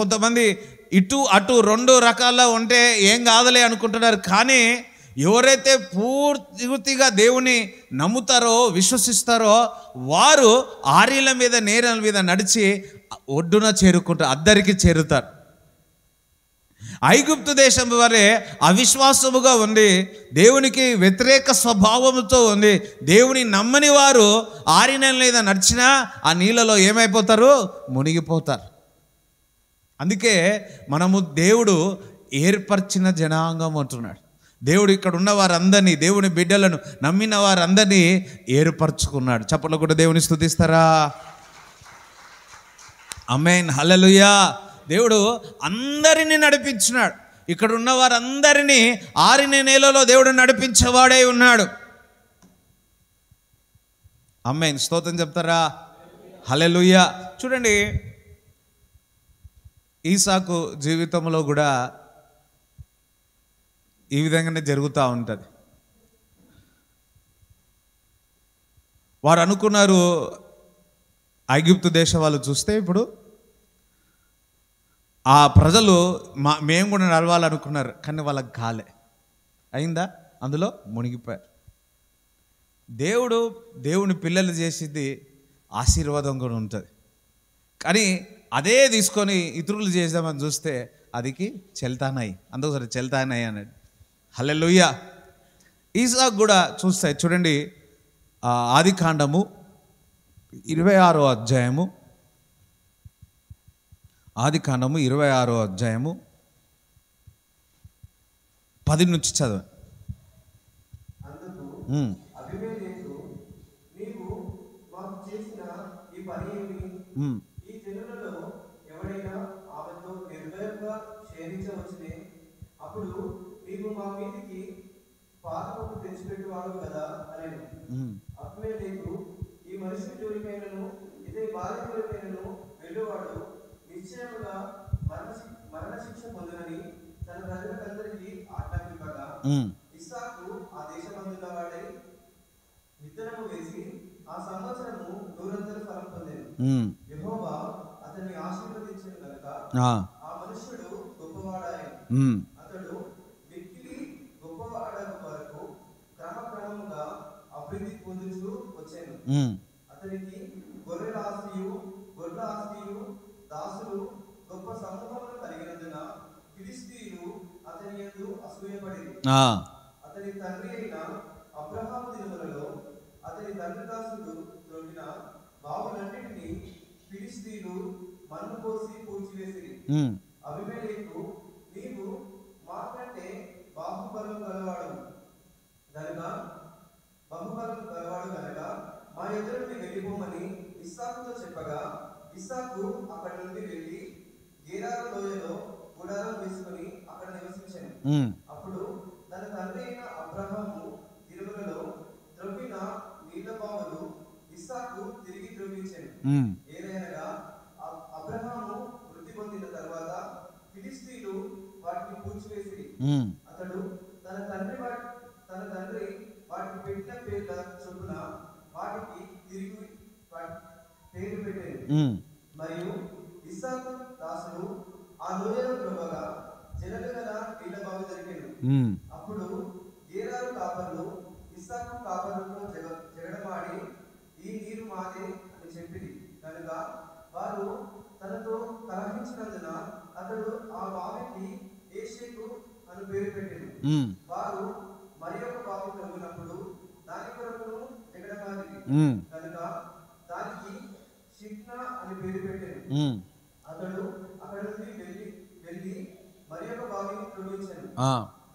కొంతమంది ఇటు అటు రెండు రకాల ఉంటే ఏం కాదులే అనుకుంటున్నారు. కానీ ఎవరైతే పూర్తిగా దేవుని నమ్ముతారో, విశ్వసిస్తారో, వారు ఆరీల మీద నేరల మీద నడిచి ఒడ్డున చేరుకుంటారు, అద్దరికి చేరుతారు. ఐగుప్తు దేశం వలె అవిశ్వాసముగా ఉంది, దేవునికి వ్యతిరేక స్వభావంతో ఉంది. దేవుని నమ్మని వారు ఆరిన మీద నడిచినా ఆ నీళ్ళలో ఏమైపోతారు? మునిగిపోతారు. అందుకే మనము దేవుడు ఏర్పరిచిన జనాంగం అంటున్నాడు. దేవుడు ఇక్కడ ఉన్న వారందరినీ, దేవుని బిడ్డలను నమ్మిన వారందరినీ ఏర్పరచుకున్నాడు. చప్పట్లు కూడా దేవుని స్తుతిస్తారా? ఆమేన్, హల్లెలూయా. దేవుడు అందరినీ నడిపించినాడు. ఇక్కడ ఉన్న వారందరినీ ఆరిన నేలలో దేవుడు నడిపించేవాడై ఉన్నాడు. ఆమేన్, స్తోత్రం చెప్తారా? హల్లెలూయా. చూడండి, ఈసాకు జీవితంలో కూడా ఈ విధంగానే జరుగుతూ ఉంటుంది. వారు అనుకున్నారు, ఐగుప్తు దేశం వాళ్ళు చూస్తే ఇప్పుడు ఆ ప్రజలు మేము కూడా నడవాలనుకున్నారు, కానీ వాళ్ళకి కాలే. అయిందా? అందులో మునిగిపోయారు. దేవుని పిల్లలు చేసేది ఆశీర్వాదం కూడా ఉంటుంది. కానీ అదే తీసుకొని ఇతరులు చేద్దామని చూస్తే అదికి చెల్తానాయి. అందుకోసరి చెల్తానాయి అన్నాడు. హల్లెలూయా. ఈసాకు కూడా చూస్తే చూడండి, ఆదికాండము 26వ అధ్యాయము, ఆదికాండము 26వ అధ్యాయము 10 నుంచి చదవండి. అప్పుడు నీవు మా మీదికి పాపము తెచ్చిపెట్టువాడు కదా అనేను. అబీమెలెకు ఈ మనిషి జోలికైనను ఇతని భార్య జోలికైనను వెళ్ళేవాడు నిశ్చయముగా మరణశిక్ష పొందునని తన ప్రజలకందరికీ ఆజ్ఞాపింపగా ఇస్సాకు ఆ దేశమందున్న వాడై విత్తనము వేసి ఆ సంవత్సరము 100 ఫలం పొందెను. యెహోవా అతన్ని ఆశీర్వదించెను గనుక ఆ మనుష్యుడు గొప్పవాడాయెను. అతడు మిక్కిలి గొప్పవాడగు వరకు క్రమక్రమముగా అభివృద్ధి పొందుతూ వచ్చెను. అతనికి గొర్రెల ఆస్తియు గొర్రెల ఆస్తియు దాసులు గొప్ప సమూహములు కలిగినందున ఫిలిష్తీయులు అతని యందు అసూయపడిరి. అతని తండ్రి అయిన అబ్రహాము దినములలో అతని తండ్రి దాసులు త్రవ్విన బావులన్నిటినీ ఫిలిష్తీయులు మన్ను పోసి పూడ్చివేసిరి. అబీమెలెకు, నీవు మాకంటే బాహుబలము గలవాడు గనక మా ఎదురు నుండి వెళ్ళిపోమని ఇస్సాకుతో చెప్పగా, ఇస్సాకు అక్కడి నుండి వెళ్ళి గెరారు లోయలో గుడారం వేసుకుని అక్కడ నివసించాను. అప్పుడు తన తండ్రి అయిన అబ్రహాము దినములలో త్రవ్విన నీళ్ల బావులు ఇస్సాకు తిరిగి త్రవ్వించాను. ఏదైనగా అబ్రహాము వృద్ధి పొందిన తర్వాత ఫిలిష్తీయులు వాటిని పూడ్చివేసిరి. అతడు తన తండ్రి వాటికి పెట్టిన పేర్ల చొప్పున వాటికి తిరిగి పేరు పెట్టారు. మరియు ఇస్సాకు దాసులు ఆ లోయలో త్రవ్వగా జలలు గల నీళ్ల బావి దొరికెను. అప్పుడు గెరారు కాపర్లు ఇస్సాకు కాపర్లతో జగడమాడి, ఈ నీరు మాదే అని చెప్పిరి. కనుక వారు తనతో కలహించినందున అతడు ఆ బావికి ఏషేకు అని పేరు పెట్టారు. వారు మరి ఒక బావి త్రవ్వినప్పుడు దాని కొరకును జగడమాడిరి. కనుక దానికి షిక్నా అని పేరు పెట్టారు. అతడు అక్కడ నుండి వెళ్ళి మరి ఒక బావిని త్రవ్వించాడు.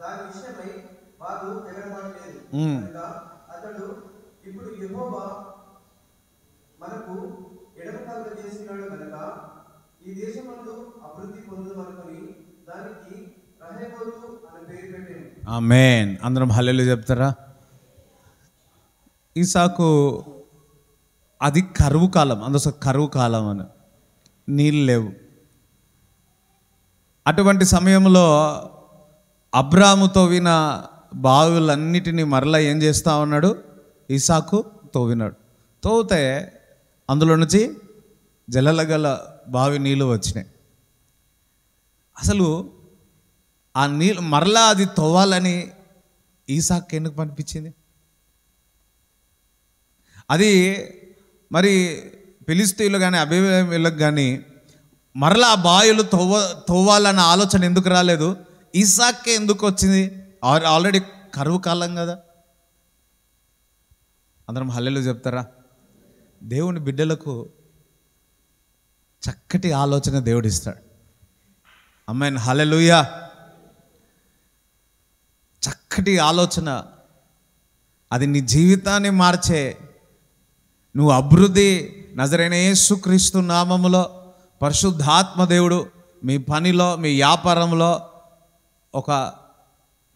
దాని విషయమై వారు జగడమాడలేదు. కనుక అతడు, ఇప్పుడు యెహోవా మనకు ఎడమ కలుగజేసినాడు కనుక ఈ దేశమందు అభివృద్ధి పొందుమనుకొని దానికి రహేబోతు అని పేరు పెట్టాను. ఆమేన్. అందరం హల్లెలూయా చెప్తారా? ఇస్సాకు అది కరువు కాలం, అందులో కరువు కాలం అని నీళ్ళు లేవు. అటువంటి సమయంలో అబ్రాము తవ్విన బావులన్నిటినీ మరలా ఏం చేస్తూ ఉన్నాడు? ఇస్సాకు తవ్వినాడు. తవ్వితే అందులో నుంచి జలలగల బావి నీళ్ళు వచ్చినాయి. అసలు ఆ నీళ్ళు మరలా అది తవ్వాలని ఇస్సాకు ఎందుకు పంపించింది? అది మరి ఫిలిష్తీయులు కానీ అబీమెలెకు కానీ మరలా ఆ బావిలు తవ్వాలన్న ఆలోచన ఎందుకు రాలేదు? ఇస్సాకే ఎందుకు వచ్చింది? ఆల్రెడీ కరువు కాలం కదా. అందరం హల్లెలూయా చెప్తారా? దేవుని బిడ్డలకు చక్కటి ఆలోచన దేవుడు ఇస్తాడు. ఆమేన్, హల్లెలూయా. చక్కటి ఆలోచన, అది నీ జీవితాన్ని మార్చే, నువ్వు అభివృద్ధి నజరైన యేసుక్రీస్తు నామములో పరిశుద్ధాత్మ దేవుడు మీ పనిలో, మీ వ్యాపారంలో ఒక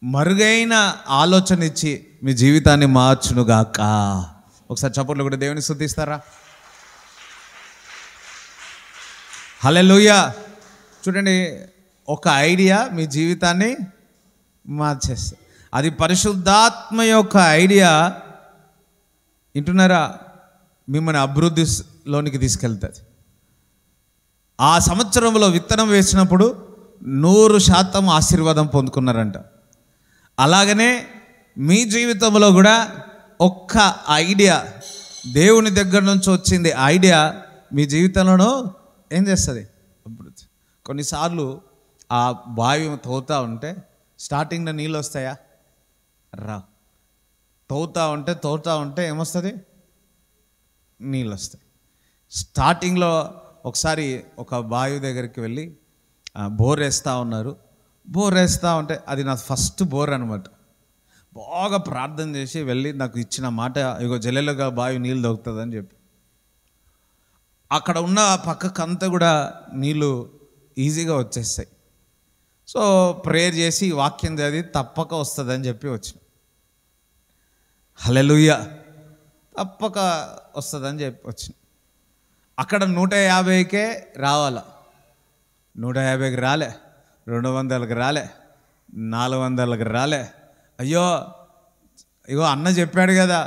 మరుగైన ఆలోచన ఇచ్చి మీ జీవితాన్ని మార్చునుగాక. ఒకసారి చప్పట్లు కూడా దేవుని స్తుతిస్తారా? హల్లెలూయా. చూడండి, ఒక ఐడియా మీ జీవితాన్ని మార్చేస్తుంది. అది పరిశుద్ధాత్మ యొక్క ఐడియా. వింటున్నారా? మిమ్మల్ని అభివృద్ధిలోనికి తీసుకెళ్తుంది. ఆ సంవత్సరంలో విత్తనం వేసినప్పుడు 100% ఆశీర్వాదం పొందుకున్నారంట. అలాగనే మీ జీవితంలో కూడా ఒక్క ఐడియా దేవుని దగ్గర నుంచి వచ్చింది. ఐడియా మీ జీవితంలో ఏం చేస్తుంది? అభివృద్ధి. కొన్నిసార్లు ఆ బావి తవ్వుతూ ఉంటే స్టార్టింగ్లో నీళ్ళు వస్తాయా? రా. తవ్వుతూ ఉంటే ఏమొస్తుంది? నీళ్ళు వస్తాయి. స్టార్టింగ్లో ఒకసారి ఒక బావి దగ్గరికి వెళ్ళి బోర్ వేస్తూ ఉన్నారు. బోర్ వేస్తూ ఉంటే అది నా ఫస్ట్ బోర్ అనమాట. బాగా ప్రార్థన చేసి వెళ్ళి నాకు ఇచ్చిన మాట, ఇగో జల్లెలుగా బావి నీళ్ళు దొరుకుతుందని చెప్పి అక్కడ ఉన్న పక్కకంతా కూడా నీళ్ళు ఈజీగా వచ్చేస్తాయి. సో ప్రేయర్ చేసి వాక్యం చదివి తప్పక వస్తుందని చెప్పి వచ్చిన. హల్లెలూయా. తప్పక వస్తుందని చెప్పి వచ్చిన. అక్కడ 150కే రావాల, 150కి రాలే. 200కి రాలే, 400కి రాలే. అయ్యో ఇగో అన్న చెప్పాడు కదా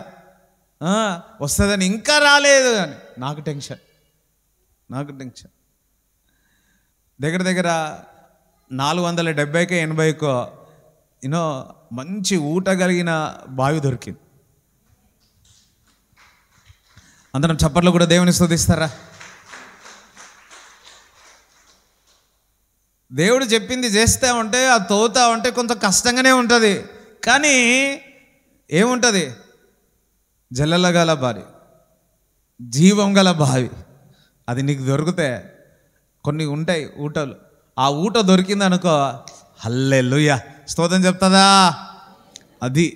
వస్తుందని, ఇంకా రాలేదు అని నాకు టెన్షన్. దగ్గర దగ్గర 470కో 80కో మంచి ఊట కలిగిన బావి దొరికింది. అందరం చప్పట్లు కూడా దేవుని స్తుతిస్తారా? దేవుడు చెప్పింది చేస్తూ ఉంటే, అది తవ్వుతూ ఉంటే కొంచెం కష్టంగానే ఉంటుంది, కానీ ఏముంటుంది? జల్లల గల బావి, జీవం గల బావి. అది నీకు దొరికితే, కొన్ని ఉంటాయి ఊటలు, ఆ ఊట దొరికింది అనుకో, హల్లెలూయా స్తోత్రం చెప్తుందా? అది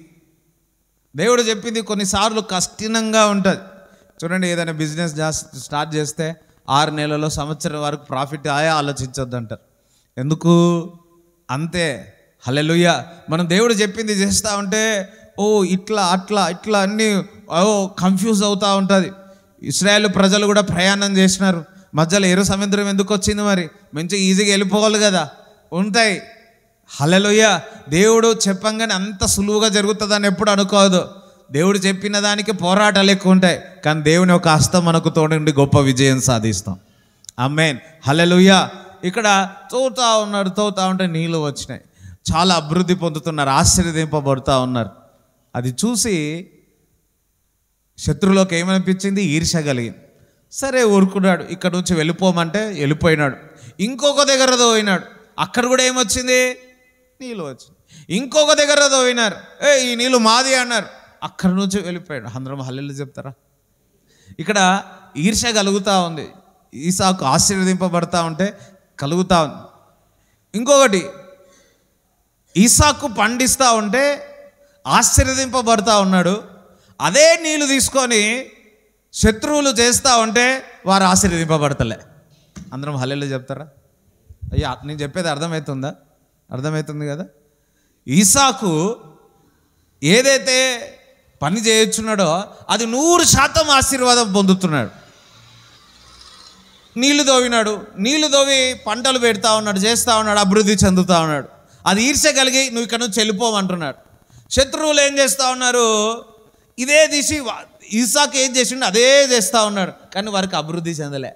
దేవుడు చెప్పింది. కొన్నిసార్లు కఠినంగా ఉంటుంది. చూడండి, ఏదైనా బిజినెస్ స్టార్ట్ చేస్తే 6 నెలల్లో, సంవత్సరం వరకు ప్రాఫిట్ ఆలోచించొద్దు అంటారు. ఎందుకు? అంతే. హల్లెలూయా. మనం దేవుడు చెప్పింది చేస్తూ ఉంటే ఇట్లా అట్లా ఇట్లా అన్నీ కన్ఫ్యూజ్ అవుతూ ఉంటుంది. ఇశ్రాయేలు ప్రజలు కూడా ప్రయాణం చేసినారు, మధ్యలో ఎర్ర సముద్రం ఎందుకు వచ్చింది? మరి మంచిగా ఈజీగా వెళ్ళిపోవాలి కదా. ఉంటాయి. హల్లెలూయా. దేవుడు చెప్పంగానే అంత సులువుగా జరుగుతుందని ఎప్పుడు అనుకోదు. దేవుడు చెప్పిన దానికి పోరాటాలు ఎక్కువ ఉంటాయి, కానీ దేవుని యొక్క హస్తం మనకు తోడుండి గొప్ప విజయం సాధిస్తాం. ఆమేన్. హల్లెలూయా. ఇక్కడ తోగుతూ ఉంటే నీళ్ళు వచ్చినాయి. చాలా అభివృద్ధి పొందుతున్నారు, ఆశీర్వదింపబడుతూ ఉన్నారు. అది చూసి శత్రువులోకి ఏమనిపించింది? ఈర్ష్య కలిగింది. సరే ఊరుకున్నాడు. ఇక్కడ నుంచి వెళ్ళిపోమంటే వెళ్ళిపోయినాడు. ఇంకొక దగ్గర తోయినాడు, అక్కడ కూడా ఏమొచ్చింది? నీళ్ళు వచ్చింది. ఇంకొక దగ్గర తోయినారు, ఈ నీళ్ళు మాది అన్నారు, అక్కడి నుంచి వెళ్ళిపోయాడు. అందరం హల్లెలూయా చెప్తారా? ఇక్కడ ఈర్ష్య కలుగుతూ ఉంది. ఈసాకు ఆశీర్వదింపబడతా ఉంటే కలుగుతూ ఉంది. ఇంకొకటి, ఈసాకు పండిస్తూ ఉంటే ఆశీర్వదింపబడతా ఉన్నాడు. అదే నీళ్ళు తీసుకొని శత్రువులు చేస్తూ ఉంటే వారు ఆశీర్వదింపబడతలే. అందరం హల్లెలూయా చెప్తారా? అయ్యా నేను చెప్పేది అర్థమవుతుందా? అర్థమవుతుంది కదా. ఈసాకు ఏదైతే పని చేయొచ్చున్నాడో అది 100% ఆశీర్వాదం పొందుతున్నాడు. నీళ్లు దోవినాడు, నీళ్లు దోవి పంటలు పెడతా ఉన్నాడు, చేస్తూ ఉన్నాడు, అభివృద్ధి చెందుతూ ఉన్నాడు. అది ఈర్ష్య కలిగి నువ్వు ఇక్కడ నుంచి వెళ్ళిపోమంటున్నాడు. శత్రువులు ఏం చేస్తూ ఉన్నారు? ఇదే తీసి ఈసాకు ఏం చేసిండు అదే చేస్తూ ఉన్నాడు, కానీ వారికి అభివృద్ధి చెందలే.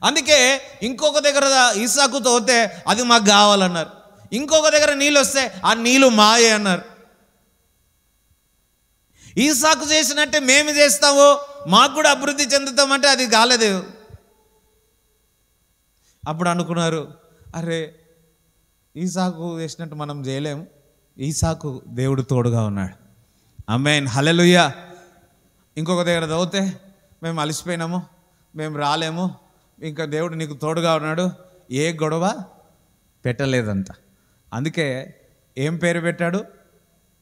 అందుకే ఇంకొక దగ్గర ఈసాకు తోతే అది మాకు కావాలన్నారు. ఇంకొక దగ్గర నీళ్ళు వస్తే ఆ నీళ్ళు మాయే అన్నారు. ఈసాకు చేసినట్టే మేము చేస్తాము, మాకు కూడా అభివృద్ధి చెందుతామంటే అది కాలేదు. అప్పుడు అనుకున్నారు, అరే ఈసాకు చేసినట్టు మనం చేయలేము, ఈసాకు దేవుడు తోడుగా ఉన్నాడు. ఆమేన్. హల్లెలూయా. ఇంకొక దగ్గర తవ్వుతే మేము అలసిపోయినాము, మేము రాలేము, ఇంకా దేవుడు నీకు తోడుగా ఉన్నాడు, ఏ గొడవ పెట్టలేదంట. అందుకే ఏం పేరు పెట్టాడు?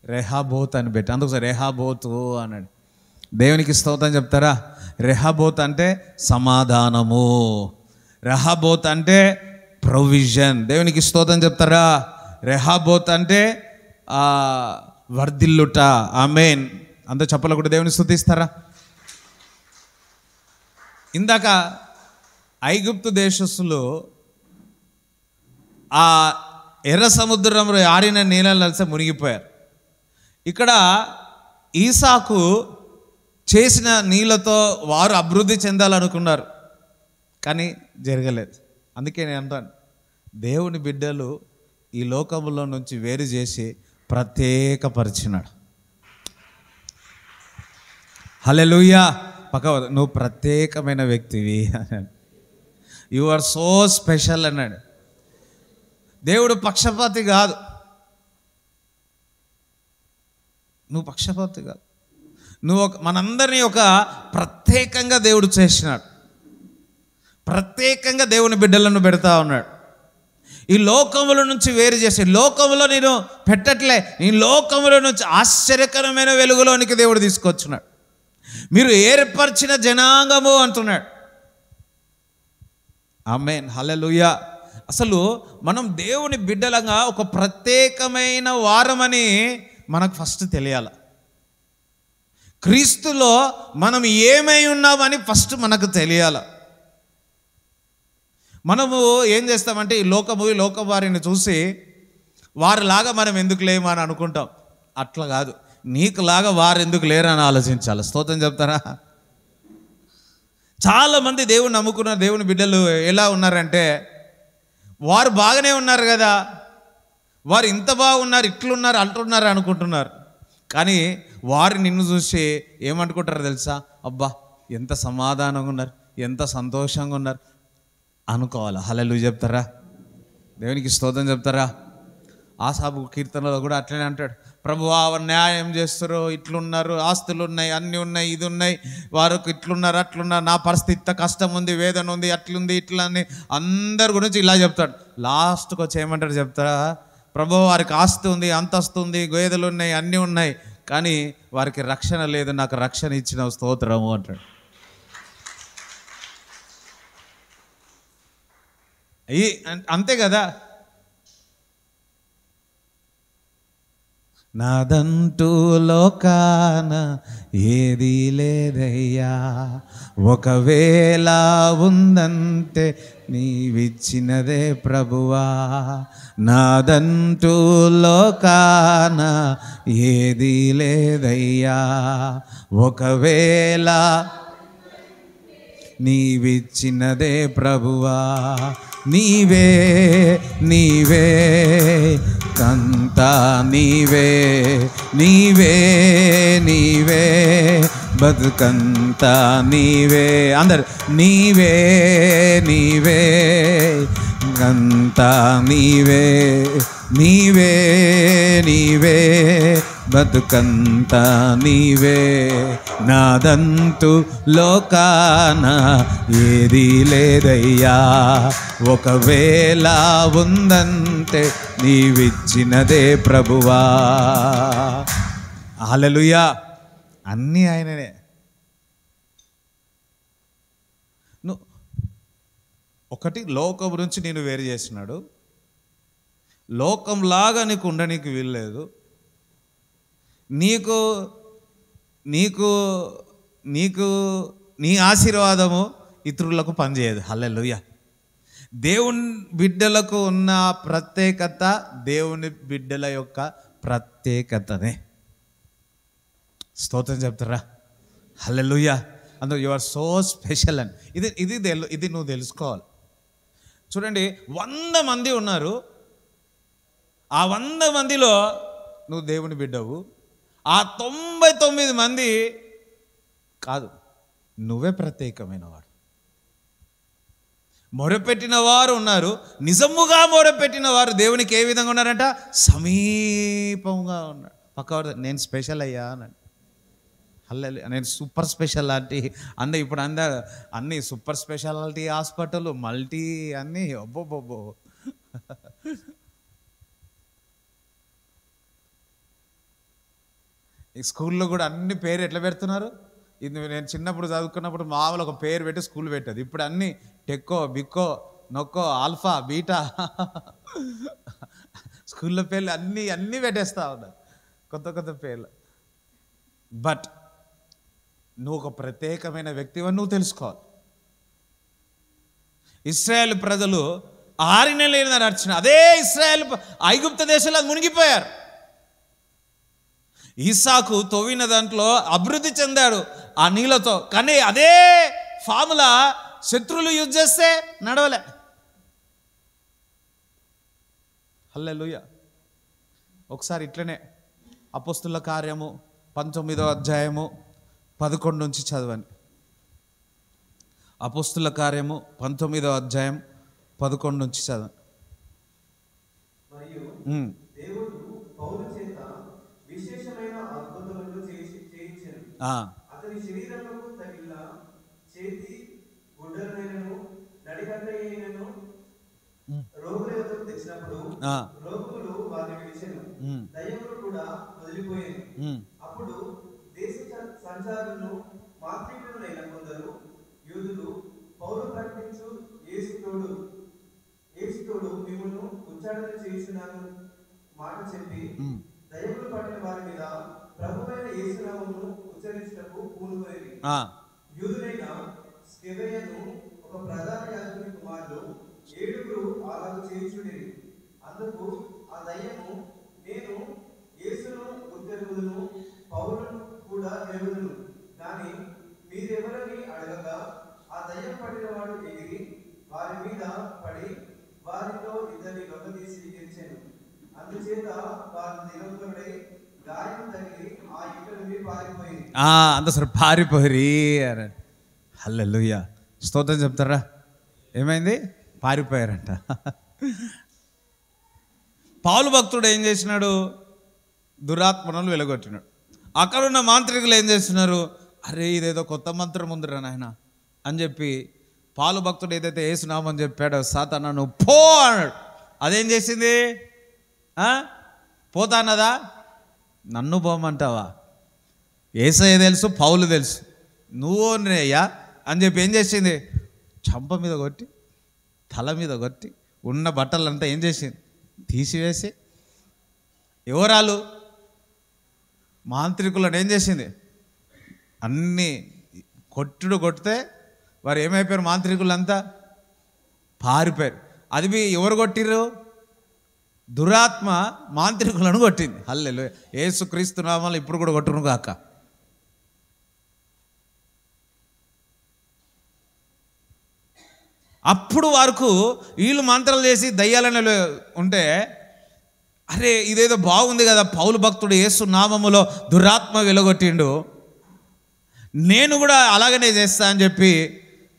రెహాబోత్ అని పెట్టి. అందుకు రెహాబోతు అన్నాడు. దేవునికి స్తోత్రం చెప్తారా? రెహాబోత్ అంటే సమాధానము, రెహాబోత్ అంటే ప్రొవిజన్. దేవునికి స్తోత్రం చెప్తారా? రెహాబోత్ అంటే వర్ధిల్లుట. ఆమేన్. అందరూ చెప్పలు కూడా దేవుని స్తుతిస్తారా? ఇందాక ఐగుప్తు దేశస్తులు ఆ ఎర్ర సముద్రంలో ఆరిన నీళ్ళ మునిగిపోయారు. ఇక్కడ ఈసాకు చేసిన నీళ్ళతో వారు అభివృద్ధి చెందాలనుకున్నారు, కానీ జరగలేదు. అందుకే నేను అంటాను, దేవుని బిడ్డలు ఈ లోకంలో నుంచి వేరు చేసి ప్రత్యేకపరిచినాడు. హల్లెలూయా. నువ్వు ప్రత్యేకమైన వ్యక్తివి అన్నాడు. యు ఆర్ సో స్పెషల్ అన్నాడు. దేవుడు పక్షపాతి కాదు, నువ్వు పక్షపాతి కాదు. నువ్వు మనందరినీ ఒక ప్రత్యేకంగా దేవుడు చేసినాడు, ప్రత్యేకంగా దేవుని బిడ్డలను పెడతా ఉన్నాడు. ఈ లోకముల నుంచి వేరు చేసి, లోకములో నేను పెట్టట్లే, ఈ లోకముల నుంచి ఆశ్చర్యకరమైన వెలుగులోనికి దేవుడు తీసుకొచ్చున్నాడు. మీరు ఏర్పరిచిన జనాంగము అంటున్నాడు. ఆమేన్. హల్లెలూయా. అసలు మనం దేవుని బిడ్డలంగా ఒక ప్రత్యేకమైన వారమని మనకు ఫస్ట్ తెలియాలి. క్రీస్తులో మనం ఏమై ఉన్నామని ఫస్ట్ మనకు తెలియాలి. మనము ఏం చేస్తామంటే ఈ లోక వారిని చూసి వారిలాగా మనం ఎందుకు లేము అని అనుకుంటాం. అట్లా కాదు, నీకులాగా వారు ఎందుకు లేరు అని ఆలోచించాలి. స్తోత్రం చెప్తారా? చాలామంది దేవుని నమ్ముకున్న దేవుని బిడ్డలు ఎలా ఉన్నారంటే, వారు బాగానే ఉన్నారు కదా, వారు ఇంత బాగున్నారు, ఇట్లున్నారు, అంటున్నారు అనుకుంటున్నారు. కానీ వారు నిన్ను చూసి ఏమనుకుంటారో తెలుసా? అబ్బా ఎంత సమాధానంగా ఉన్నారు, ఎంత సంతోషంగా ఉన్నారు అనుకోవాలి. హల్లెలూయా చెప్తారా? దేవునికి స్తోత్రం చెప్తారా? ఆసాబు కీర్తనలో కూడా అట్లనే అంటాడు, ప్రభువా న్యాయం చేస్తారు, ఇట్లున్నారు, ఆస్తులు ఉన్నాయి, అన్నీ ఉన్నాయి, ఇది ఉన్నాయి, వారికి ఇట్లున్నారు, అట్లున్నారు, నా పరిస్థితి ఇంత కష్టం ఉంది, వేదన ఉంది, అట్లుంది, ఇట్లా అని అందరి గురించి ఇలా చెప్తాడు. లాస్ట్కి వచ్చి ఏమంటాడు చెప్తారా? ప్రభు వారికి ఆస్తి ఉంది, అంతస్తు ఉంది, గేదెలు ఉన్నాయి, అన్నీ ఉన్నాయి, కానీ వారికి రక్షణ లేదు, నాకు రక్షణ ఇచ్చిన స్తోత్రము అంటాడు. అంతే కదా. నాదంటూ లోకాన ఏది లేదయ్యా, ఒకవేళ ఉందంటే నీవిచ్చినదే ప్రభువా. నాదంటూ లోకాన ఏది లేదయ్యా, ఒకవేళ నీవిచ్చినదే ప్రభువా. నీవే నీవే కంతా నీవే, నీవే నీవే బతుకంతా నీవే. అందరు నీవే నీవే కంతా నీవే, నీవే నీవే బతుకంతా నీవే. నాదంతు లోకాన ఏది లేదయ్యా, ఒకవేళ ఉందంటే నీవిచ్చినదే ప్రభువా. హల్లెలూయా. అన్నీ ఆయననే. ఒకటి లోకం గురించి నేను వేరు చేసినాడు, లోకంలాగా నీకు ఉండనీకి వీల్లేదు. నీకు నీకు నీకు నీ ఆశీర్వాదము ఇతరులకు పనిచేయదు. హల్లెలూయా. దేవుని బిడ్డలకు ఉన్న ప్రత్యేకత దేవుని బిడ్డల యొక్క ప్రత్యేకతనే. స్తోత్రం చెప్తారా? హల్లెలూయా. అందులో యు ఆర్ సో స్పెషల్ అని ఇది నువ్వు తెలుసుకోవాలి. చూడండి, 100 మంది ఉన్నారు, ఆ 100 మందిలో నువ్వు దేవుని బిడ్డవు. ఆ 99 మంది కాదు, నువ్వే ప్రత్యేకమైన వాడు. మొరపెట్టిన వారు ఉన్నారు, నిజముగా మొరపెట్టిన వారు దేవునికి ఏ విధంగా ఉన్నారంట? సమీపంగా ఉన్నాడు. పక్కవాడు నేను స్పెషల్ అయ్యా అన్నాడు. హల్లెలూయా. నేను సూపర్ స్పెషాలిటీ ఇప్పుడు అన్నీ సూపర్ స్పెషాలిటీ హాస్పిటల్, మల్టీ అన్నీ అబ్బోబ్బో. ఈ స్కూల్లో కూడా అన్ని పేరు ఎట్లా పెడుతున్నారు? ఇది నేను చిన్నప్పుడు చదువుకున్నప్పుడు మామూలు ఒక పేరు పెట్టి స్కూల్ పెట్టేది. ఇప్పుడు అన్నీ టెక్కో, బిక్కో, నొక్కో, ఆల్ఫా, బీటా స్కూల్లో పేర్లు అన్నీ పెట్టేస్తా ఉన్నారు, కొత్త కొత్త పేర్లు. బట్ నువ్వు ఒక ప్రత్యేకమైన వ్యక్తివని నువ్వు తెలుసుకోవాలి. ఇశ్రాయేల్ ప్రజలు 6 నెలలు నడిచిన అదే ఇశ్రాయేల్ ఐగుప్తు దేశంలో మునిగిపోయారు. ఈసాకు తవ్విన దాంట్లో అభివృద్ధి చెందాడు ఆ నీళ్ళతో, కానీ అదే ఫార్ములా శత్రువులు యూజ్ చేస్తే నడవలే. హల్లెలూయా. ఒకసారి ఇట్లనే అపోస్తుల కార్యము 19వ అధ్యాయము 11 నుంచి చదవండి. అపోస్తుల కార్యము 19వ అధ్యాయం 11 నుంచి చదవండి. మరియు దేవుడు పౌలు చేత విశేషమైన అద్భుతములు చేయించెను. అతని శరీరమునకు తగిలిన చేతి గుడ్డలైనను నడిగంటైనను రోగుల యొద్దకు తెచ్చినప్పుడు రోగులు వారిని విడిచెను, దయ్యములు కూడా వదిలిపోయాను. అప్పుడు దేశ సంచారులను మాత్రికులైన కొందరు యూదులు పౌలు ప్రకటించు యేసుతోడు మిమ్మును ఉచ్చారణ చేయుచున్నాను మాట చెప్పి దయ్యములు పట్టిన వారి మీద ప్రభువైన యేసు నామమును ఉచ్చరించుటకు పూనుకొనిరి. యూదులైన స్కెవెయను ఒక ప్రధాన యాజకుని కుమారుడు ఏడుగురు అలాగ చేయుచుండిరి. అందుకు ఆ దయ్యము, నేను యేసును గుర్తెరుగుదును, పౌలును కూడా ఎరుగుదును, కానీ మీరెవరని అడగగా ఆ దయ్యం పడిన వాడు ఎగిరి వారి మీద పడి వారిలో ఇద్దరిని లొంగదీసి గెలిచాను. అందుచేత వారు నిరంతరుడై గాయం తగిలి ఆ ఇంటి నుండి పారిపోయింది. అందరు పారిపోయి అని. హల్లెలూయా, స్తోత్రం చెప్తారా? ఏమైంది? పారిపోయారంట. పౌలు భక్తుడు ఏం చేసినాడు? దురాత్మను వెలగొట్టినాడు. అక్కడున్న మాంత్రికులు ఏం చేస్తున్నారు? అరే ఇదేదో కొత్త మంత్రం ఉందిరా నాయన అని చెప్పి పౌలు భక్తుడు ఏదైతే యేసునామని చెప్పాడో, సాతానా నువ్వు పో అన్నాడు. అదేం చేసింది? పోతా అన్నదా? నన్ను పోమంటావా? యేసయ్య తెలుసు, పౌలు తెలుసు, నువ్వు అయ్యా అని చెప్పి ఏం చేసింది? చంప మీద కొట్టి, తల మీద కొట్టి, ఉన్న బట్టలంతా ఏం చేసింది? తీసివేసి, ఎవరాలు మాంత్రికులను ఏం చేసింది? అన్నీ కొట్టితే వారు ఏమైపోయారు? మాంత్రికులంతా పారిపోయారు. అది ఎవరు కొట్టిర్రు? దురాత్మ మాంత్రికులను కొట్టింది. హల్లెలూయా, యేసుక్రీస్తు నామములో ఇప్పుడు కూడా కొట్టును గాక. అప్పుడు వరకు వీళ్ళు మంత్రాలు చేసి దయ్యాలని ఉంటే, అరే ఇదేదో బాగుంది కదా, పౌలు భక్తుడు యేసు నామములో దురాత్మ వెలగొట్టిండు, నేను కూడా అలాగనే చేస్తా అని చెప్పి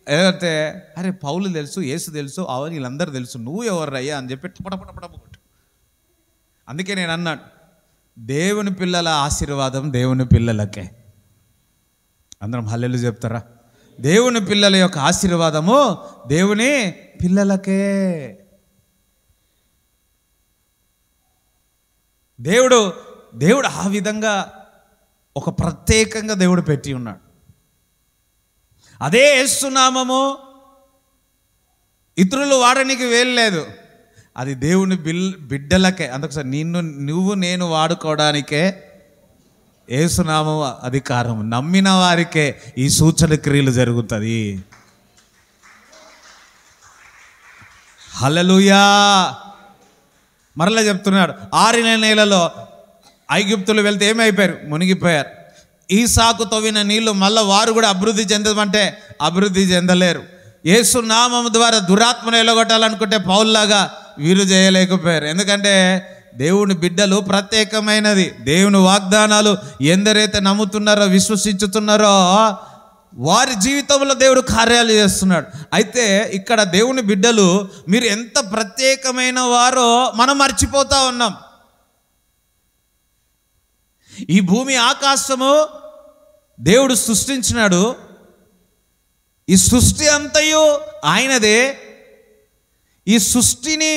ఏదైతే, అరే పౌలు తెలుసు, యేసు తెలుసు, అవన్నీ వీళ్ళందరూ తెలుసు, నువ్వు ఎవర్రయ్యా అని చెప్పి పడపడపడపడు. అందుకే నేను అన్నాను, దేవుని పిల్లల ఆశీర్వాదం దేవుని పిల్లలకే. అందరం హల్లెలూయా చెప్తారా? దేవుని పిల్లల యొక్క ఆశీర్వాదము దేవుని పిల్లలకే. దేవుడు ఆ విధంగా ఒక ప్రత్యేకంగా దేవుడు పెట్టి ఉన్నాడు. అదే యేసునామము ఇతరులు వాడడానికి వేయలేదు, అది దేవుని బిడ్డలకే. అందుకోసం నువ్వు నేను వాడుకోవడానికే యేసునామం అధికారం. నమ్మిన వారికే ఈ సూచన క్రియలు జరుగుతుంది. హల్లెలూయా. మరలా చెప్తున్నాడు, 6 నెలలలో ఐగుప్తులు వెళ్తే ఏమైపోయారు? మునిగిపోయారు. ఈసాకు తవ్విన నీళ్లు మళ్ళీ వారు కూడా అభివృద్ధి చెందమంటే అభివృద్ధి చెందలేరు. యేసు నామం ద్వారా దురాత్మను ఎలగొట్టాలనుకుంటే పౌల్లాగా వీరు చేయలేకపోయారు. ఎందుకంటే దేవుని బిడ్డలు ప్రత్యేకమైనది. దేవుని వాగ్దానాలు ఎందరైతే నమ్ముతున్నారో, విశ్వసించుతున్నారో వారి జీవితంలో దేవుడు కార్యాలు చేస్తున్నాడు. అయితే ఇక్కడ దేవుని బిడ్డలు మీరు ఎంత ప్రత్యేకమైన వారో మనం మర్చిపోతా ఉన్నాం. ఈ భూమి ఆకాశము దేవుడు సృష్టించినాడు. ఈ సృష్టి అంతయు ఆయనదే. ఈ సృష్టిని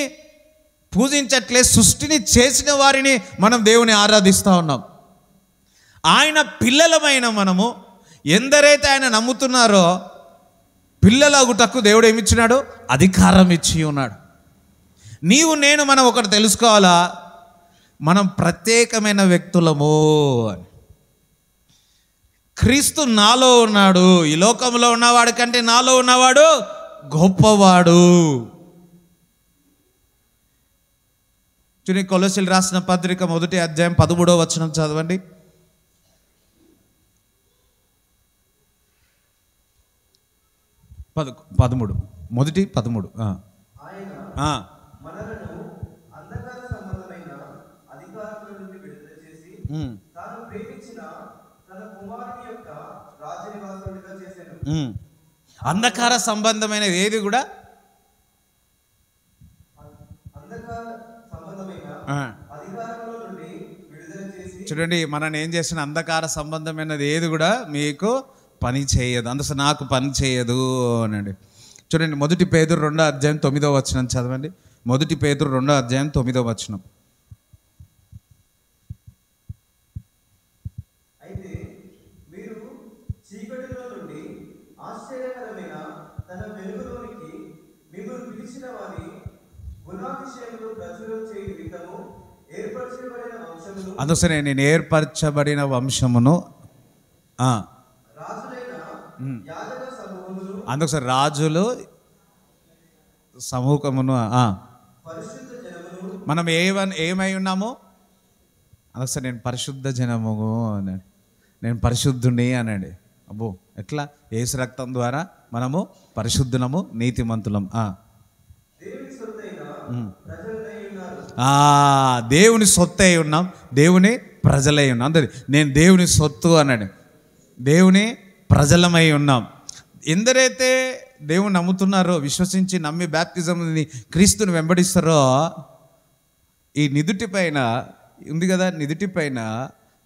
పూజించట్లే, సృష్టిని చేసిన వారిని మనం దేవుని ఆరాధిస్తూ ఉన్నాం. ఆయన పిల్లలమైన మనము ఎందరైతే ఆయన నమ్ముతున్నారో పిల్లలగుటకు దేవుడు ఏమిచ్చినాడు? అధికారం ఇచ్చి ఉన్నాడు. నీవు నేను మనం ఒకటి తెలుసుకోవాలా, మనం ప్రత్యేకమైన వ్యక్తులము అని. క్రీస్తు నాలో ఉన్నాడు. ఈ లోకంలో ఉన్నవాడి కంటే నాలో ఉన్నవాడు గొప్పవాడు. చూడండి, కొలొస్సీలు రాసిన పత్రిక 1వ అధ్యాయం 13వ వచనం చదవండి. 13 మొదటి 13. ఆయన మనలను అంధకార సంబంధమైన అధికారముల నుండి విడుదల చేసి తాను ప్రేమించిన తన కుమారుని యొక్క రాజనివాసునిగా చేశాడు. అంధకార సంబంధమైన ఏది కూడా అంధకార సంబంధమైన అధికారముల నుండి విడుదల చేసి. చూడండి, మనం ఏం చేసిన అంధకార సంబంధమైనది ఏది కూడా మీకు పని చేయదు. అందుకు నాకు పని చేయదు అనండి. చూడండి, 1 పేతురు 2వ అధ్యాయం 9వ వచనం చదవండి. 1 పేతురు 2వ అధ్యాయం 9వ వచనం. అయితే మీరు చీకటిలో నుండి ఆశ్చర్యకరమైన తన వెలుగులోనికి మిమ్మల్ని పిలిచిన వారి గుణాతిశయములు ప్రచురం చేయు విధము ఏర్పరచబడిన వంశమును. అందుకనే నేను ఏర్పరచబడిన వంశమును, రాజులైన యాజక సమూహమును. అందుకని రాజులు సముఖమును పరిశుద్ధ జనమును మనం ఏమై ఉన్నాము అసలు నేను పరిశుద్ధ జనము అన్నాడు, నేను పరిశుద్ధుని అన్నాడు. అబ్బో ఎట్లా? యేసు రక్తం ద్వారా మనము పరిశుద్ధులము, నీతిమంతులం. దేవుని సొత్తైన ప్రజలై ఉన్నారు. దేవుని సొత్తు అయి ఉన్నాం, దేవుని ప్రజలై ఉన్నాం. అందరి నేను దేవుని సొత్తు అన్నాడు, దేవుని ప్రజలమై ఉన్నాం. ఎందరైతే దేవుని నమ్ముతున్నారో, విశ్వసించి నమ్మి బ్యాప్టిజంని క్రీస్తుని వెంబడిస్తారో, ఈ నిదుటి పైన ఉంది కదా, నిదుటి పైన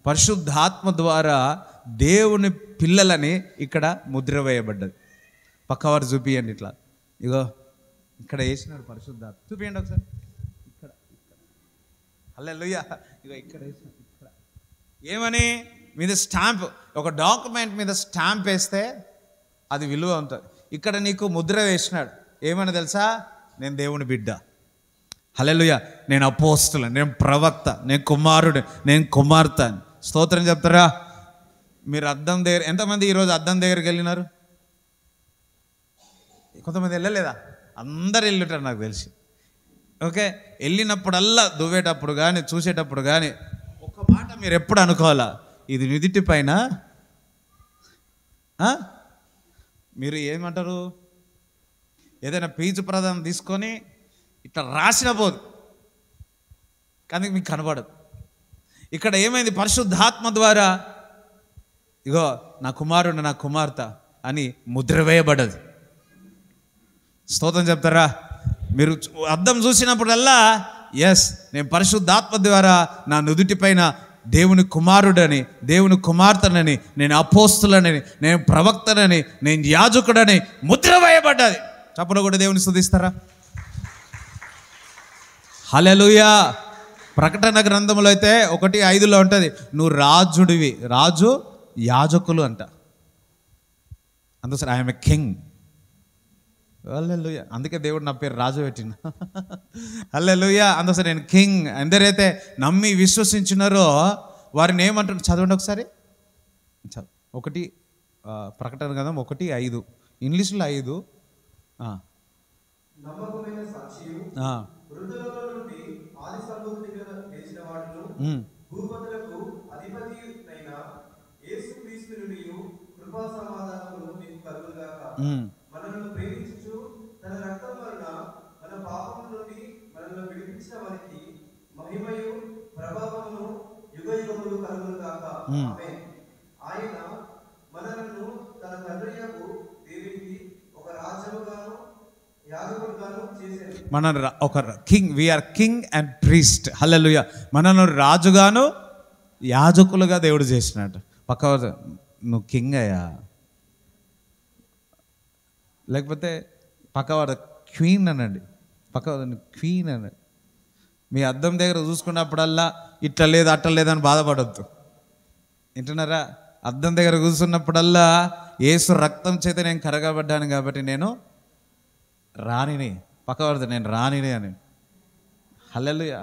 పరిశుద్ధాత్మ ద్వారా దేవుని పిల్లలని ఇక్కడ ముద్ర వేయబడ్డది. పక్కవారు చూపియండి, ఇట్లా ఇగో ఇక్కడ వేసినారు పరిశుద్ధాత్మ. చూపియండి ఒకసారి, ఇక్కడ హల్లెలూయా. ఇగో ఇక్కడ వేసినారు, ఇక్కడ ఏమని మీద స్టాంప్, ఒక డాక్యుమెంట్ మీద స్టాంప్ వేస్తే అది విలువ ఉంటుంది. ఇక్కడ నీకు ముద్ర వేసినాడు, ఏమని తెలుసా? నేను దేవుని బిడ్డ, హల్లెలూయా, నేను అపోస్తులు, నేను ప్రవక్త, నేను కుమారుడు, నేను కుమార్తె. స్తోత్రం చెప్తారా? మీరు అద్దం దగ్గర ఎంతమంది ఈరోజు అద్దం దగ్గరికి వెళ్ళినారు? కొంతమంది వెళ్ళలేదా? అందరు వెళ్ళుంటారు నాకు తెలిసి. ఓకే, వెళ్ళినప్పుడల్లా దువ్వేటప్పుడు కానీ చూసేటప్పుడు కానీ ఒక మాట మీరు ఎప్పుడు అనుకోవాలా, ఇది నుదిటి పైన మీరు ఏమంటారు, ఏదైనా పీచు ప్రదానం తీసుకొని ఇట్లా రాసిన పోదు, కానీ మీకు కనబడదు. ఇక్కడ ఏమైంది? పరిశుద్ధాత్మ ద్వారా ఇగో నా కుమారుడు, నా కుమార్తె అని ముద్ర వేయబడ్డది. స్తోత్రం చెప్తారా? మీరు అద్దం చూసినప్పుడల్లా ఎస్, నేను పరిశుద్ధాత్మ ద్వారా నా నుదుటి పైన దేవుని కుమారుడని, దేవుని కుమార్తెనని, నేను అపోస్తులనని, నేను ప్రవక్తనని, నేను యాజకుడని ముద్ర వేయబడ్డది. చప్పలు కూడా దేవుని స్తుతిస్తారా? హల్లెలూయా. ప్రకటన గ్రంథంలో అయితే 1:5 ఉంటుంది, నువ్వు రాజుడివి, రాజు యాజకులు అంట. అందుకని ఐఎమ్ ఎ కింగ్. హల్లెలూయా. అందుకే దేవుడు నా పేరు రాజు పెట్టిన. హల్లెలూయా. అందుకని నేను కింగ్. ఎందరైతే నమ్మి విశ్వసించినారో వారిని ఏమంటారు? చదవండి ఒకసారి. ప్రకటన గ్రంథం 1:5, ఇంగ్లీష్లో 5. నమ్మకమైన సాక్షియు మృతులలో నుండి ఆది సంభూతిగా లేచిన వాడును భూపతులకు అధిపతియైన యేసుక్రీస్తు నుండి కృపా సమాధానములు మీకు కలుగుగాక. మనల్ని ప్రేమించుచు తన రక్తం వలన మన పాపముల నుండి మనల్ని విడిపించిన వారికి మహిమయు ప్రభావమును యుగయుగములు కలుగుగాక. ఆమేన్. ఆయన మనలను తన తండ్రియగు దేవునికి ఒక రాజ్యముగాను యాజకుడుగాను చేశాడు. మన ఒక king, we are king and priest. హల్లెలూయా. మనను రాజుగాను యాజకులుగా దేవుడు చేసినట్టు. పక్క నువ్వు కింగ్ అయ్యా, లేకపోతే పక్కవాడు క్వీన్ అనండి, పక్కవాడు క్వీన్ అనండి. మీ అద్దం దగ్గర చూసుకున్నప్పుడల్లా ఇట్లా లేదు అట్లా లేదని బాధపడద్దు. వింటున్నారా? అద్దం దగ్గర కూర్చున్నప్పుడల్లా యేసు రక్తం చేత నేను కరగబడ్డాను కాబట్టి నేను రాణిని, పక్కవాడితే నేను రాణిని అని. హల్లెలూయా.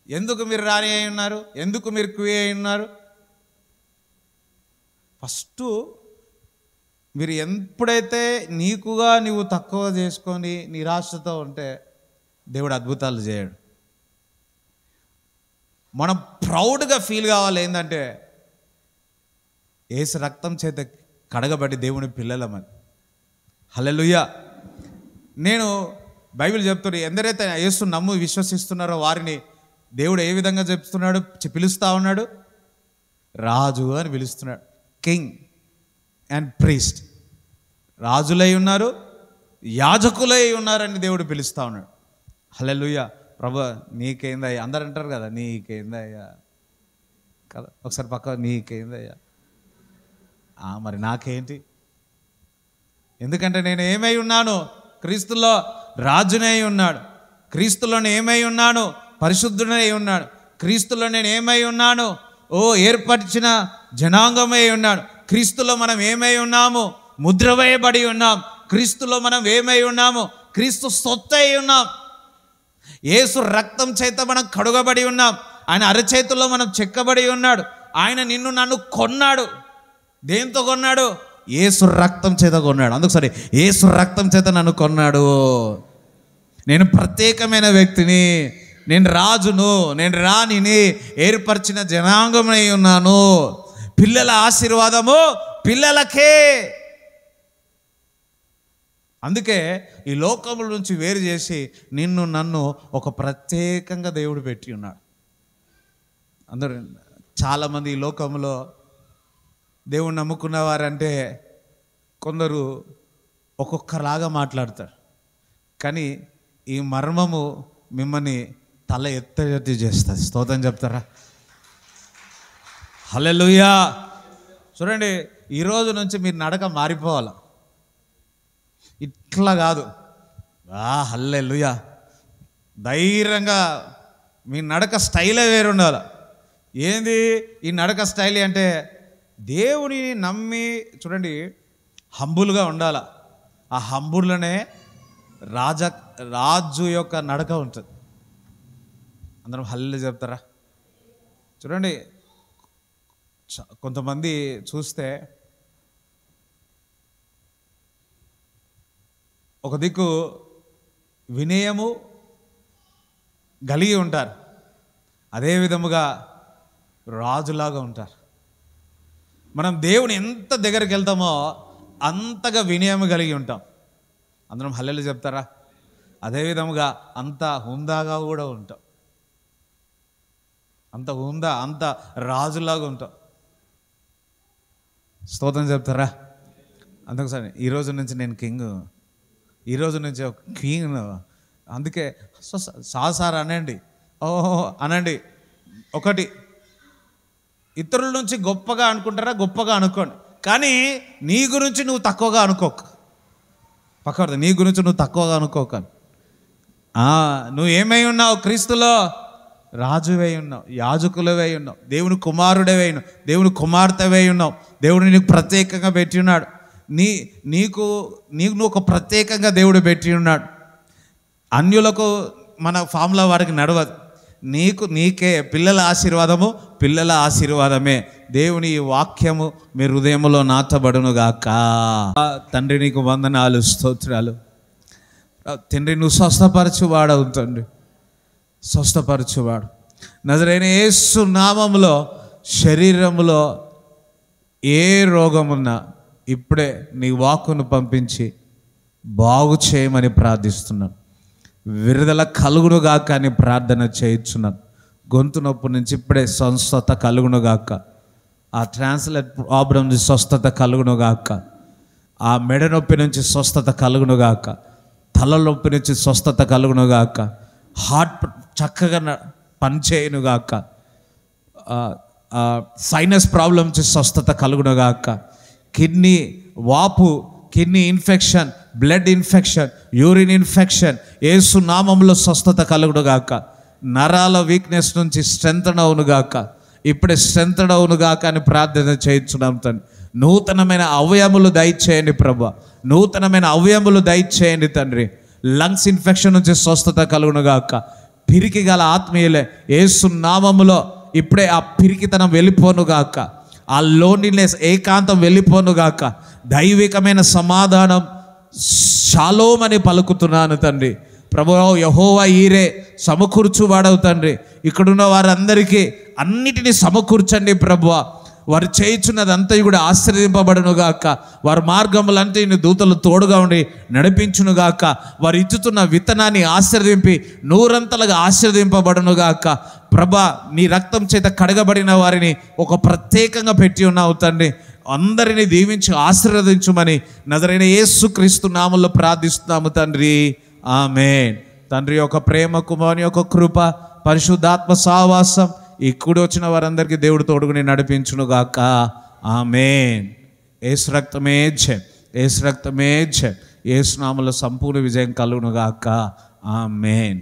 ఎందుకు మీరు రాణి అయి ఉన్నారు? ఎందుకు మీరు క్వీన్ అయి ఉన్నారు? ఫస్ట్ మీరు ఎప్పుడైతే నీకుగా నువ్వు తక్కువ చేసుకొని నిరాశతో ఉంటే దేవుడు అద్భుతాలు చేయడు. మనం ప్రౌడ్గా ఫీల్ కావాలి. ఏంటంటే యేసు రక్తం చేత కడగబడి దేవుని పిల్లలమని. హల్లెలూయా. నేను బైబిల్ చెప్తున్నాను, ఎందరైతే యేసు నమ్ము విశ్వసిస్తున్నారో వారిని దేవుడు ఏ విధంగా చెప్తున్నాడు, పిలుస్తూ ఉన్నాడు? రాజు అని పిలుస్తున్నాడు. King and priest. రాజులై ఉన్నారు, యాజకులై ఉన్నారని దేవుడు పిలుస్తూ ఉన్నాడు. హల్లెలూయా. ప్రభు నీకేందయ్యా, అందరు అంటారు కదా నీకేందయ్యా కదా. ఒకసారి పక్క నీకేందయ్యా, మరి నాకేంటి? ఎందుకంటే నేను ఏమై ఉన్నాను? క్రీస్తులో రాజునై ఉన్నాడు. క్రీస్తులో ఏమై ఉన్నాను? పరిశుద్ధుడై ఉన్నాడు. క్రీస్తులో నేను ఏమై ఉన్నాను? ఏర్పరిచిన జనాంగమై ఉన్నాడు. క్రీస్తులో మనం ఏమై ఉన్నాము? ముద్ర వేయబడి ఉన్నాం. క్రీస్తులో మనం ఏమై ఉన్నాము? క్రీస్తు సొత్తు అయి ఉన్నాం. యేసు రక్తం చేత మనం కడుగబడి ఉన్నాం. ఆయన అరచేతుల్లో మనం చెక్కబడి ఉన్నాడు. ఆయన నిన్ను నన్ను కొన్నాడు. దేంతో కొన్నాడు? యేసు రక్తం చేత కొన్నాడు. అందుకు సరే, యేసు రక్తం చేత నన్ను కొన్నాడు. నేను ప్రత్యేకమైన వ్యక్తిని, నేను రాజును, నేను రాణిని, ఏర్పరిచిన జనాంగమై ఉన్నాను. పిల్లల ఆశీర్వాదము పిల్లలకే. అందుకే ఈ లోకముల నుంచి వేరు చేసి నిన్ను నన్ను ఒక ప్రత్యేకంగా దేవుడు పెట్టి ఉన్నాడు. అందరూ చాలామంది ఈ లోకంలో దేవుణ్ణి నమ్ముకున్నవారంటే కొందరు ఒక్కొక్కలాగా మాట్లాడతారు. కానీ ఈ మర్మము మిమ్మల్ని తల ఎత్తి చేస్తుంది. స్తోత్రం చెప్తారా? హల్లెలూయా. చూడండి, ఈరోజు నుంచి మీరు నడక మారిపోవాలి. ఇట్లా కాదు, హల్లెలూయా, ధైర్యంగా మీ నడక స్టైలే వేరు ఉండాలి. ఏంది ఈ నడక స్టైల్ అంటే, దేవుని నమ్మి చూడండి హంబుల్గా ఉండాలి. ఆ హంబుల్లోనే రాజు యొక్క నడక ఉంటుంది. అందరం హల్లెలూయా చెప్తారా? చూడండి, కొంతమంది చూస్తే ఒక దిక్కు వినయము కలిగి ఉంటారు, అదే విధముగా రాజులాగా ఉంటారు. మనం దేవుని ఎంత దగ్గరికి వెళ్తామో అంతగా వినయం కలిగి ఉంటాం. అందరం హల్లెలూయా చెప్తారా? అదేవిధముగా అంత హుందాగా కూడా ఉంటాం, అంత హుందా, అంత రాజులాగా ఉంటాం. స్తోత్రం చెప్తారా? అందుకోసరి ఈరోజు నుంచి నేను కింగ్, ఈరోజు నుంచి ఒక క్వీన్. అందుకే సార్ అనండి, ఓహో అనండి. ఒకటి, ఇతరుల నుంచి గొప్పగా అనుకుంటారా? గొప్పగా అనుకోండి, కానీ నీ గురించి నువ్వు తక్కువగా అనుకోక. పక్కన నీ గురించి నువ్వు తక్కువగా అనుకోక. నువ్వు ఏమై ఉన్నావు? క్రీస్తులో రాజువై ఉన్నావు, యాజకులవై ఉన్నావు, దేవుని కుమారుడవై ఉన్నావు, దేవుని కుమార్తెవై ఉన్నావు. దేవుడు నీకు ప్రత్యేకంగా పెట్టి ఉన్నాడు. నీకు నువ్వు ఒక ప్రత్యేకంగా దేవుడు పెట్టి ఉన్నాడు. అన్యులకు మన ఫామ్లో వారికి నడవదు. నీకే పిల్లల ఆశీర్వాదము పిల్లల ఆశీర్వాదమే. దేవుని ఈ వాక్యము మీ హృదయంలో నాటబడునుగాక. తండ్రి నీకు వందనాలు, స్తోత్రాలు. తండ్రి నువ్వు స్వస్థపరచువాడవు తండ్రి, స్వస్థపరచువాడు. నజరైన యేసు నామములో శరీరములో ఏ రోగమున్నా ఇప్పుడే నీ వాక్కును పంపించి బాగు చేయమని ప్రార్థిస్తున్నాను. విడుదల కలుగునుగాక అని ప్రార్థన చేయించున్నాను. గొంతు నొప్పి నుంచి ఇప్పుడే స్వస్థత కలుగునుగాక. ఆ ట్రాన్స్లేట్ ప్రాబ్లం నుంచి స్వస్థత కలుగునుగాక. ఆ మెడ నొప్పి నుంచి స్వస్థత కలుగునుగాక. తల నొప్పి నుంచి స్వస్థత కలుగునుగాక. హార్ట్ చక్కగా పనిచేయునుగాక. సైనస్ ప్రాబ్లం నుంచి స్వస్థత కలుగునుగాక. కిడ్నీ వాపు, kidney infection, blood infection, urine infection యేసు నామములో స్వస్థత కలుగునుగాక. నరాల వీక్నెస్ నుంచి స్ట్రెంథన్ అవునుగాక. ఇప్పుడే స్ట్రెంథన్ అవునుగాక అని ప్రార్థన చేయించున్నాం తండ్రి. నూతనమైన అవయములు దయచేయండి ప్రభా, నూతనమైన అవయములు దయచేయండి తండ్రి. లంగ్స్ ఇన్ఫెక్షన్ నుంచి స్వస్థత కలుగునుగాక. పిరికి గల ఆత్మీయులే యేసు నామములో ఇప్పుడే ఆ పిరికితనం వెళ్ళిపోనుగాక. ఆ లోన్లీనెస్, ఏకాంతం వెళ్ళిపోనుగాక. దైవికమైన సమాధానం షాలోమ్ అని పలుకుతున్నాను తండ్రి. ప్రభువా యెహోవా ఈరే సమకూర్చువాడవు తండ్రి. ఇక్కడున్న వారందరికీ అన్నిటినీ సమకూర్చండి ప్రభువా. వారు చేయించున్నదంతా కూడా ఆశీర్వదింపబడునుగాక. వారి మార్గములంతా దూతలు తోడుగా ఉండి నడిపించునుగాక. వారు ఇచ్చుతున్న విత్తనాన్ని ఆశీర్వదింపి నూరంతలుగా ఆశీర్వదింపబడునుగాక. ప్రభా నీ రక్తం చేత కడగబడిన వారిని ఒక ప్రత్యేకంగా పెట్టి ఉన్నావు తండ్రి. అందరినీ దీవించి ఆశీర్వదించుమని నజరైన యేసుక్రీస్తు నామములో ప్రార్థిస్తున్నాము తండ్రి. ఆమేన్. తండ్రి యొక్క ప్రేమ, కుమారుని యొక్క కృప, పరిశుద్ధాత్మ సహవాసం ఈ కూడి వచ్చిన వారందరికీ దేవుడు తోడుగుని నడిపించునుగాక. ఆమేన్. యేసు రక్తమే జయం, యేసు రక్తమే జయం. యేసు నామములో సంపూర్ణ విజయం కలుగునుగాక. ఆమేన్.